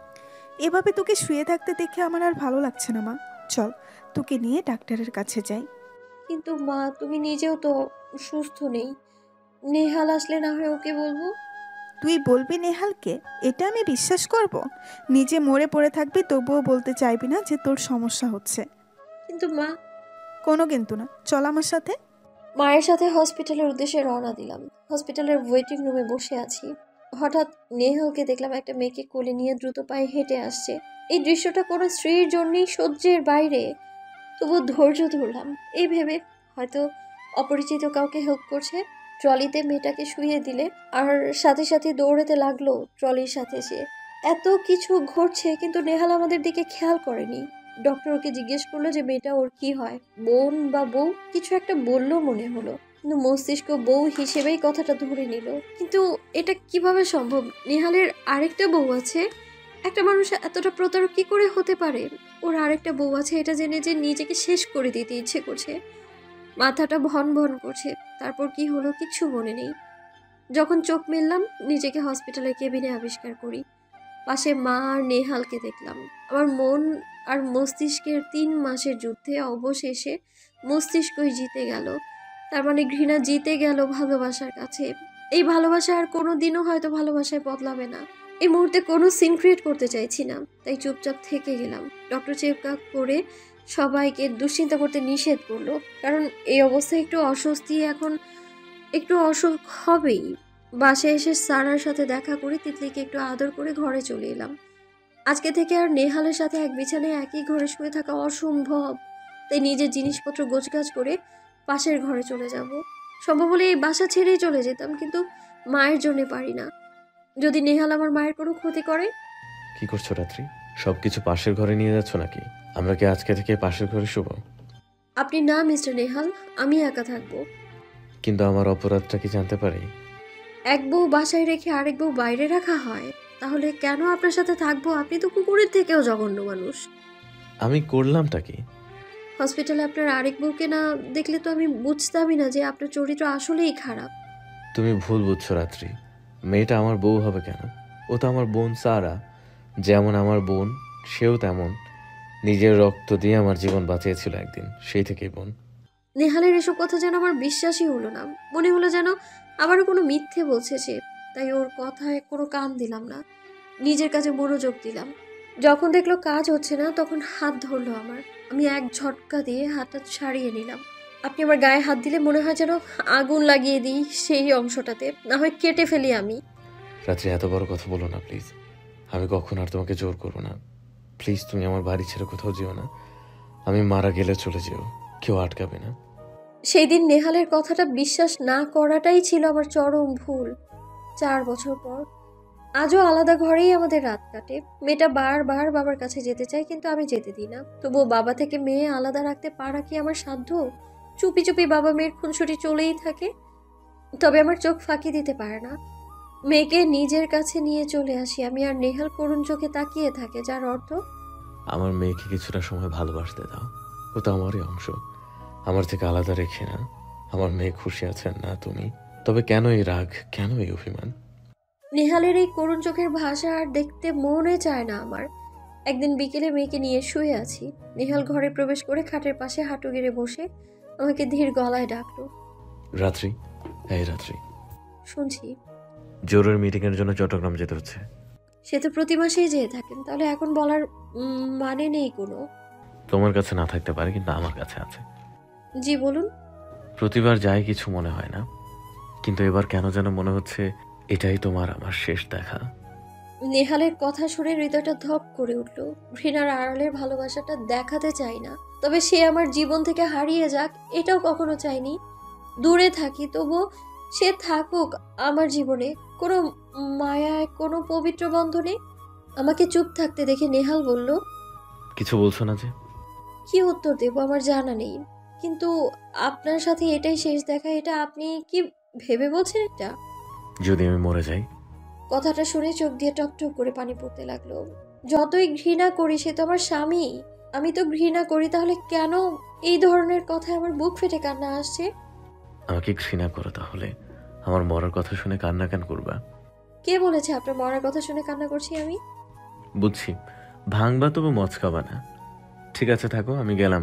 এভাবে তোকে শুয়ে থাকতে দেখে আমার আর ভালো লাগছে না মা। চল তোকে নিয়ে ডাক্তারের কাছে যাই। কিন্তু মা, তুমি নিজেও তো সুস্থ নেই। নেহাল আসলে না হয় ওকে বলবো। তুই বলবি নেহালকে? এটা আমি বিশ্বাস করব? নিজে মরে পড়ে থাকবি তবুও বলতে চাইবি না যে তোর সমস্যা হচ্ছে। কিন্তু মা। কোনো কিন্তু না, চল আমার সাথে। মায়ের সাথে হসপিটালের উদ্দেশ্যে রওনা দিলাম। হসপিটালের ওয়েটিং রুমে বসে আছি। হঠাৎ নেহালকে দেখলাম একটা মেয়েকে কোলে নিয়ে দ্রুত পায়ে হেঁটে আসছে। এই দৃশ্যটা কোনো স্ত্রীর জন্যই সহ্যের বাইরে। তবুও ধৈর্য ধরলাম, এই ভেবে হয়তো অপরিচিত কাউকে হেল্প করছে। ট্রলিতে মেয়েটাকে শুইয়ে দিলে আর সাথে সাথে দৌড়াতে লাগলো ট্রলির সাথে সে। এত কিছু ঘটছে, কিন্তু নেহাল আমাদের দিকে খেয়াল করেনি। ডক্টর ওকে জিজ্ঞেস করলো যে মেয়েটা ওর কি হয়, বোন বা বউ, কিছু একটা বললো মনে হলো। কিন্তু মস্তিষ্ক বউ হিসেবেই কথাটা ধরে নিল। কিন্তু এটা কিভাবে সম্ভব? নেহালের আরেকটা বউ আছে। একটা মানুষ এতটা প্রতারক কি করে হতে পারে? ওর আরেকটা বউ আছে এটা জেনে যে নিজেকে শেষ করে দিতে ইচ্ছে করছে। মাথাটা ভন ভন করছে। তারপর কি হলো কিচ্ছু মনে নেই। যখন চোখ মেললাম, নিজেকে হসপিটালের কেবিনে আবিষ্কার করি। পাশে মা আর নেহালকে দেখলাম। আমার মন আর মস্তিষ্কের 3 মাসের যুদ্ধে অবশেষে মস্তিষ্কই জিতে গেল। তার মানে ঘৃণা জিতে গেল ভালোবাসার কাছে। এই ভালোবাসা আর কোনো দিনও হয়তো ভালোবাসায় বদলাবে না। এই মুহূর্তে কোনো সিন ক্রিয়েট করতে চাইছি না, তাই চুপচাপ থেকে গেলাম। ডক্টর চেক আপ করে সবাইকে দুশ্চিন্তা করতে নিষেধ করলো, কারণ এই অবস্থায় একটু অস্বস্তি, এখন একটু অসুখ হবেই। বাসায় এসে সারার সাথে দেখা করে তিতলিকে একটু আদর করে ঘরে চলে এলাম। আজকে থেকে আর নেহালের সাথে এক বিছানায় একই ঘরে শুয়ে থাকা অসম্ভব। তাই নিজের জিনিসপত্র গোছগাছ করে পাশের ঘরে চলে যাব। সম্ভব হলে এই বাসা ছেড়েই চলে যেতাম, কিন্তু মায়ের জন্য পারি না। যদি নেহাল আমার মায়ের কোনো ক্ষতি করে? কি করছো রাত্রি? সবকিছু পাশের ঘরে নিয়ে যাচ্ছ নাকি? আমরা কি আজকে থেকে পাশের ঘরে শুভ? আপনি না মিস্টার নেহাল, আমি একা থাকবো। কিন্তু আমার অপরাধটা কি জানতে পারি? এক বউ বাসায় রেখে আরেক বউ বাইরে রাখা হয়? তাহলে কেন আপনার সাথে থাকবো? আপনি তো কুকুরের থেকেও জঘন্য মানুষ। আমি করলামটা কি? হসপিটালে আপনার আরেক বউকে না দেখলে তো আমি বুঝতামই না যে আপনার চরিত্র আসলেই খারাপ। তুমি ভুল বুঝছো রাত্রি। মেয়েটা আমার বউ হবে কেন? ও তো আমার বোন সারা। যেমন আমার বোন, সেও তেমন। নিজের রক্ত দিয়ে আমার জীবন বাঁচিয়েছিল একদিন, সেই থেকেই বোন। নেহালের এসব কথা যেন আমার বিশ্বাসই হলো না। মনে হলো যেন আবারও কোনো মিথ্যে বলছে সে। তাই ওর কথায় কোনো কান দিলাম না, নিজের কাজে মনোযোগ দিলাম। যখন দেখলো কাজ হচ্ছে না, তখন হাত ধরলো আমার। আমি এক ঝটকা দিয়ে হাতটা ছাড়িয়ে নিলাম। আপনি আমার গায়ে হাত দিলে মনে হয় যেন আগুন লাগিয়ে দিই সেই অংশটাতে, না হয় কেটে ফেলি আমি। রাত্রি, এত বড় কথা বলো না প্লিজ। আমি কখন আর তোমাকে জোর করবো না। প্লিজ তুমি আমার বাড়ি ছেড়ে কোথাও যেও না। আমি মারা গেলে চলে যেও, কেউ আটকাবে না। সেই দিন নেহালের কথাটা বিশ্বাস না করাটাই ছিল আমার চরম ভুল। 4 বছর পর আজও আলাদা ঘরেই আমাদের রাত কাটে। মেয়েটা বারবার বাবার কাছে যেতে চায়, কিন্তু আমি যেতে দিই না। তবুও বাবা থেকে মেয়ে আলাদা রাখতে পারা কি আমার সাধ্য? চুপি চুপি বাবা মেয়ের খুনসুটি চলেই থাকে। তবে আমার চোখ ফাঁকি দিতে পারে না। মেয়েকে নিজের কাছে নিয়ে চলে আসি আমি, আর নেহাল করুণ চোখে তাকিয়ে থাকে, যার অর্থ আমার মেয়েকে কিছুটা সময় ভালোবাসতে দাও। ও তো আমারই অংশ। আমার থেকে আলাদা রেখে না। আমার মেয়ে খুশি আছেন না তুমি? তবে কেন এই রাগ, কেন এই অভিমান? নেহালের এই করুণ চোখের ভাষা আর দেখতে মনে চায় না আমার। একদিন বিকেলে মেয়েকে নিয়ে শুয়ে আছি। নেহাল ঘরে প্রবেশ করে খাটের পাশে হাঁটু গেড়ে বসে আমাকে ধীর গলায় ডাকলো। রাত্রি, এই রাত্রি। শুনছি। জরুরি মিটিং এর জন্য চট্টগ্রাম যেতে হচ্ছে। সে তো প্রতি মাসেই যেয়ে থাকেন, তাহলে এখন বলার মানে নেই কোনো। তোমার কাছে না থাকতে পারে, কিন্তু আমার কাছে আছে। জি বলুন। প্রতিবার যাই কিছু মনে হয় না, কিন্তু এবার কেন যেন মনে হচ্ছে এটাই তোমার আমার শেষ দেখা। নেহালের কথা শুনে হৃদয়টা ধপ করে উঠল। ঘৃণার আড়ালের ভালোবাসাটা দেখাতে চাই না, তবে সে আমার জীবন থেকে হারিয়ে যাক এটাও কখনো চাইনি। দূরে থাকি তবু সে থাকুক আমার জীবনে, কোনো মায়ায়, কোনো পবিত্র বন্ধনে। আমাকে চুপ থাকতে দেখে নেহাল বলল, কিছু বলছো না যে? কি উত্তর দেব আমার জানা নেই, কিন্তু আপনার সাথে এটাই শেষ দেখা, এটা আপনি কি ভেবে বলছেন? এটা যদি আমি মরে যাই? কথাটা শুনে চোখ দিয়ে টকটক করে পানি পড়তে লাগলো। যতই ঘৃণা করি সে তো আমার স্বামী, আমি তো ঘৃণা করি, তাহলে কেন এই ধরনের কথায় আমার বুক ফেটে কান্না আসছে? আমাকে ঘৃণা করো তাহলে আমার মরার কথা শুনে কান্না কেন করবা? কে বলেছে আপনার মরার কথা শুনে কান্না করছি আমি? বুঝছি, ভাঙবা তবু মচকাবা না। ঠিক আছে থাকো, আমি গেলাম।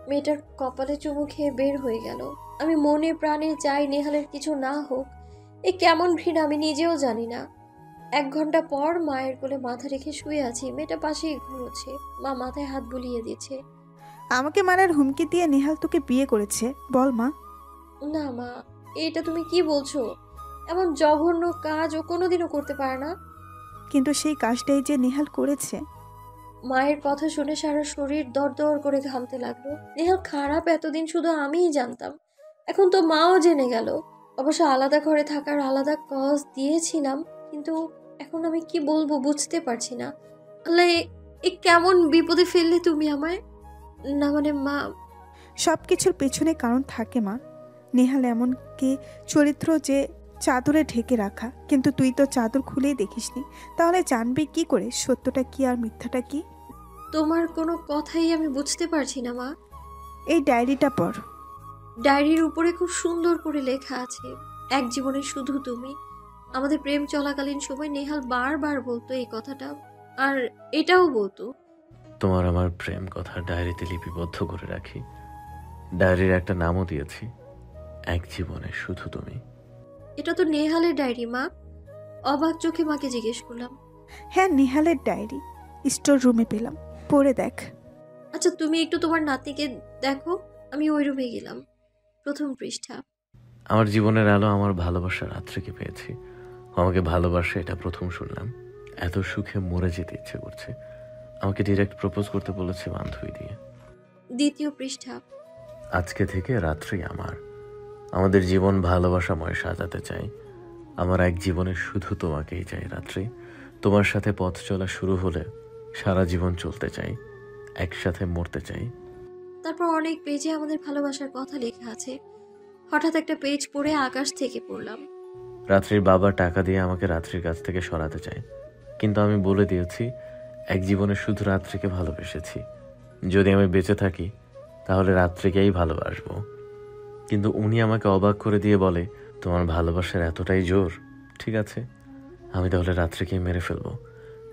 মেয়েটার কপালে চুমু খেয়ে বের হয়ে গেল। আমি মনে প্রাণে চাই নেহালের কিছু না হোক। এ কেমন ঘৃণা আমি নিজেও জানি না। 1 ঘন্টা পর মায়ের কোলে মাথা রেখে শুয়ে আছি, মেয়েটা পাশেই ঘুমোচ্ছে। মা মাথায় হাত বুলিয়ে দিচ্ছে। আমাকে মারার হুমকি দিয়ে নেহাল তোকে বিয়ে করেছে, বল মা। না মা, এটা তুমি কি বলছো? এমন জঘন্য কাজ ও কোনোদিনও করতে পারে না। কিন্তু সেই কাজটাই যে নেহাল করেছে। মায়ের কথা শুনে সারা শরীর দরদর করে ঘামতে লাগলো। নেহাল খারাপ এতদিন শুধু আমিই জানতাম, এখন তো মাও জেনে গেল। অবশ্য আলাদা ঘরে থাকার আলাদা কজ দিয়েছিলাম, কিন্তু এখন আমি কি বলবো বুঝতে পারছি না। আল্লাহ, এ কেমন বিপদে ফেললে তুমি আমায়। না মানে মা, সব কিছুর পেছনে কারণ থাকে মা। নেহাল এমন কে চরিত্র যে চাদরে ঢেকে রাখা, কিন্তু তুই তো চাদর খুলেই দেখিসনি, তাহলে জানবি কি করে সত্যটা কি আর মিথ্যাটা কি? তোমার কোনো কথাই আমি বুঝতে পারছি না মা। এই ডায়েরিটা পড়। ডায়েরির উপরে খুব সুন্দর করে লেখা আছে, এক জীবনে শুধু তুমি। আমাদের প্রেম চলাকালীন সময় নেহাল বারবার বলতো এই কথাটা, আর এটাও বলতো। তোমার আমার প্রেম কথা ডায়েরিতে লিপিবদ্ধ করে রাখি। ডায়েরির একটা নামও দিয়েছি, এক জীবনে শুধু তুমি। এটা তো নেহালের ডায়েরি মা। অবাক চোখে মাকে জিজ্ঞেস করলাম। হ্যাঁ, নেহালের ডায়েরি, স্টোর রুমে পেলাম, পড়ে দেখ। আচ্ছা তুমি একটু তোমার নাতিকে দেখো। আমি ওই রুমে গেলাম। প্রথম পৃষ্ঠা। আমার জীবনের আলো আমার ভালোবাসার রাত্রিকে পেয়েছি। আমাকে ভালোবাসে এটা প্রথম শুনলাম। এত সুখে মরে যেতে ইচ্ছে করছে। আমাকে ডিরেক্ট প্রপোজ করতে বলেছে বান্ধবী দিয়ে। দ্বিতীয় পৃষ্ঠা। আজকে থেকে রাত্রি আমার। আমাদের জীবন ভালোবাসাময় সাজাতে চাই। আমার এক জীবনে শুধু তোমাকেই চাই রাত্রি। তোমার সাথে পথ চলা শুরু হলে সারা জীবন চলতে চাই, একসাথে মরতে চাই। তারপর অনেক পেজে আমাদের ভালোবাসার কথা লেখা আছে। হঠাৎ একটা পেজ পড়ে আকাশ থেকে পড়লাম। রাত্রির বাবা টাকা দিয়ে আমাকে রাত্রির কাছ থেকে সরাতে চায়, কিন্তু আমি বলে দিয়েছি এক জীবনে শুধু রাত্রিকে ভালোবেসেছি। যদি আমি বেঁচে থাকি তাহলে রাত্রিকেই ভালোবাসবো। কিন্তু উনি আমাকে অবাক করে দিয়ে বলে, তোমার ভালোবাসার এতটাই জোর, ঠিক আছে আমি তাহলে রাত্রিকেই মেরে ফেলবো।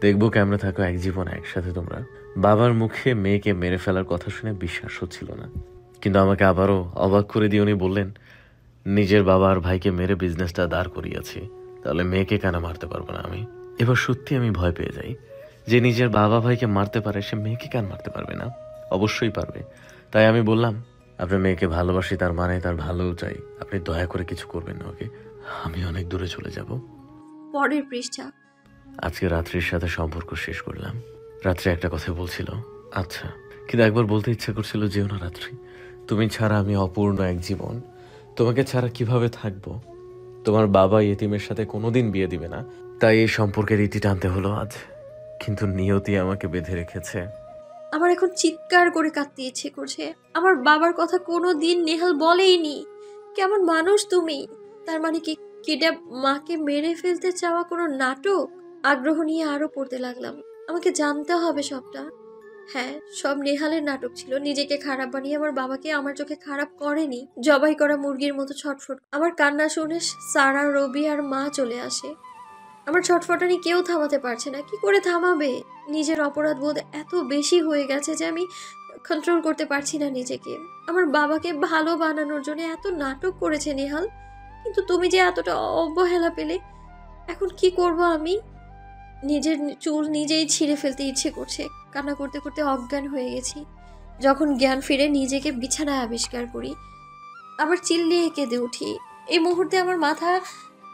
দেখবো কেমনে থাকো এক জীবনে একসাথে তোমরা। বাবার মুখে মেয়েকে মেরে ফেলার কথা শুনে বিশ্বাস হচ্ছিল না, কিন্তু আমাকে আবারও অবাক করে দিয়ে উনি বললেন, নিজের বাবা আর ভাইকে মেরে বিজনেসটা দাঁড় করিয়েছি, তাহলে মেয়েকে কেন মারতে পারবো না আমি? এবার সত্যি আমি ভয় পেয়ে যাই, যে নিজের বাবা ভাইকে মারতে পারে সে মেয়েকে কেন মারতে পারবে না? অবশ্যই পারবে। তাই আমি বললাম, আপনার মেয়েকে ভালোবাসি, তার মানে তার ভালোও চাই। আপনি দয়া করে কিছু করবেন না ওকে, আমি অনেক দূরে চলে যাব। পরের পৃষ্ঠা। আজকে রাত্রির সাথে সম্পর্ক শেষ করলাম। রাত্রি একটা কথা বলছিল, আচ্ছা, কিন্তু একবার বলতে ইচ্ছা করছিল, যেও না রাত্রি, তুমি ছাড়া আমি অপূর্ণ এক জীবন। তোমাকে ছাড়া কিভাবে থাকবো? তোমার বাবা ইয়েতিমের সাথে কোনোদিন বিয়ে দিবে না, তাই এই সম্পর্কের ইতি টানতে হলো আজ। কিন্তু নিয়তি আমাকে বেঁধে রেখেছে। আমার এখন চিৎকার করে কাঁদতে ইচ্ছে করছে। আমার বাবার কথা কোনো দিন নেহাল বলেইনি। কেমন মানুষ তুমি? তার মানে কি কিডন্যাপ মাকে মেরে ফেলতে চাওয়া কোনো নাটক? আগ্রহ নিয়ে আরো পড়তে লাগলাম। আমাকে জানতে হবে সবটা। হ্যাঁ, সব নেহালের নাটক ছিল। নিজেকে খারাপ বানিয়ে আমার বাবাকে আমার চোখে খারাপ করেনি। জবাই করা মুরগির মতো ছটফট। আমার কান্না শুনে সারা, রবি আর মা চলে আসে। আমার ছটফটানি কেউ থামাতে পারছে না। কি করে থামাবে? নিজের অপরাধ বোধ এত বেশি হয়ে গেছে যে আমি কন্ট্রোল করতে পারছি না নিজেকে। আমার বাবাকে ভালো বানানোর জন্য এত নাটক করেছে নেহাল, কিন্তু তুমি যে এতটা অবহেলা পেলে। এখন কি করব আমি? নিজের চুল নিজেই ছিঁড়ে ফেলতে ইচ্ছে করছে। কান্না করতে করতে অজ্ঞান হয়ে গেছি। যখন জ্ঞান ফিরে নিজেকে বিছানায় আবিষ্কার করি, আবার চিল্লিয়ে কেঁদে উঠি। এই মুহূর্তে আমার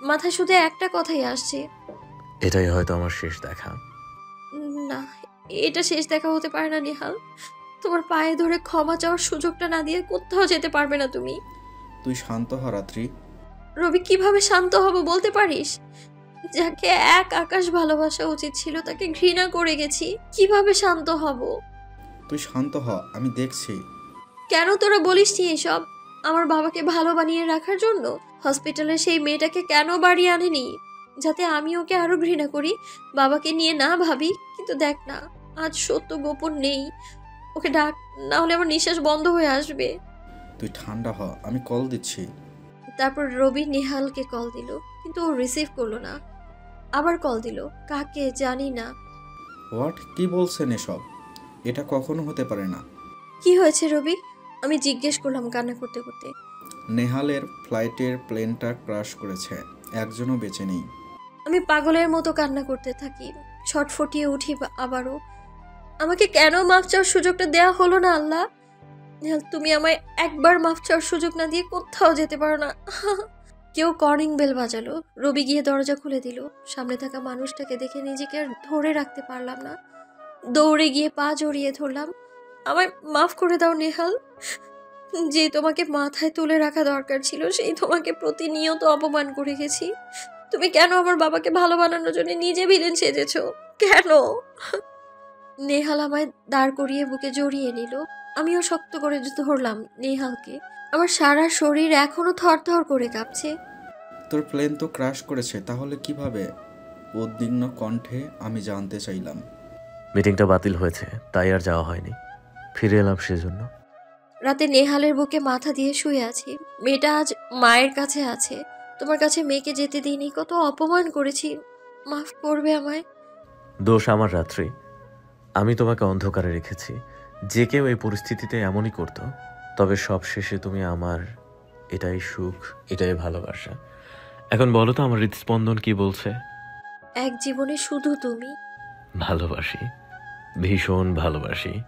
মাথায় শুধু একটা কথাই আসছে, এটাই হয়তো আমার শেষ দেখা। না, এটা শেষ দেখা হতে পারে না নেহাল। তোমার পায়ে ধরে ক্ষমা চাওয়ার সুযোগটা না দিয়ে কোথাও যেতে পারবে না তুমি। তুই শান্ত হ রাত্রি। রবি, কিভাবে শান্ত হব বলতে পারিস? যাকে এক আকাশ ভালোবাসা উচিত ছিল তাকে ঘৃণা করে গেছি, কিভাবে শান্ত হব? তুই শান্ত হ, আমি দেখছি। কেন তোরা বলিস নি এসব? আমার বাবাকে ভালো বানিয়ে রাখার জন্য হসপিটালে সেই মেয়েটাকে কেন বাড়ি আনেনি, যাতে আমি ওকে আরো ঘৃণা করি, বাবাকে নিয়ে না ভাবি। কিন্তু দেখ না, আজ সত্য গোপন নেই। ওকে ডাক, না হলে আমার নিঃশ্বাস বন্ধ হয়ে আসবে। তুই ঠান্ডা হ, আমি কল দিচ্ছি। তারপর রবি নেহালকে কল দিল, কিন্তু ও রিসিভ করলো না। আবার কল দিল, কাকে জানি না। হোয়াট, কি বলছেন এসব? এটা কখনো হতে পারে না। কি হয়েছে রবি? আমি জিজ্ঞেস করলাম কান্না করতে করতে। নেহালের ফ্লাইটের প্লেনটা ক্রাশ করেছে, একজনও বেঁচে নেই। আমি পাগলের মতো কান্না করতে থাকি, ছটফটিয়ে উঠি আবারও। আমাকে কেন মাফ চাওয়ার সুযোগটা দেওয়া হলো না আল্লাহ? নেহাল, তুমি আমায় একবার মাফ চাওয়ার সুযোগ না দিয়ে কোথাও যেতে পারো না। কেউ কলিং বেল বাজালো। রবি গিয়ে দরজা খুলে দিল। সামনে থাকা মানুষটাকে দেখে নিজেকে আর ধরে রাখতে পারলাম না। দৌড়ে গিয়ে পা জড়িয়ে ধরলাম। আমায় মাফ করে দাও নেহাল। যে তোমাকে মাথায় তুলে রাখা দরকার ছিল, সেই তোমাকে প্রতিনিয়ত অপমান করে গেছি। তুমি কেন আমার বাবাকে ভালো বানানোর জন্য নিজে ভিলেন সেজেছো? কেন? নেহাল আমায় দাঁড় করিয়ে বুকে জড়িয়ে নিল। আমিও শক্ত করে ধরলাম নেহালকে। আমার সারা শরীর এখনো থরথর করে কাঁপছে। তোর প্লেন তো ক্রাশ করেছে, তাহলে কিভাবে? উদ্বিগ্ন কণ্ঠে আমি জানতে চাইলাম। মিটিংটা বাতিল হয়েছে, তাই আর যাওয়া হয়নি। ফিরে এলাম সেজন্য। রাতে নেহালের বুকে মাথা দিয়ে শুয়ে আছি। মেয়েটা আজ মায়ের কাছে আছে। তোমার কাছে মেয়েকে যেতে দিইনি, কত অপমান করেছি। মাফ করবে আমায়? দোষ আমার রাত্রি। আমি তোমাকে অন্ধকারে রেখেছি। যে কেউ এই পরিস্থিতিতে এমনই করতো। তবে সব শেষে তুমি আমার। এটাই সুখ, এটাই ভালোবাসা। এখন বলো তো আমার হৃদস্পন্দন কি বলছে? এক জীবনে শুধু তুমি। ভালোবাসি, ভীষণ ভালোবাসি।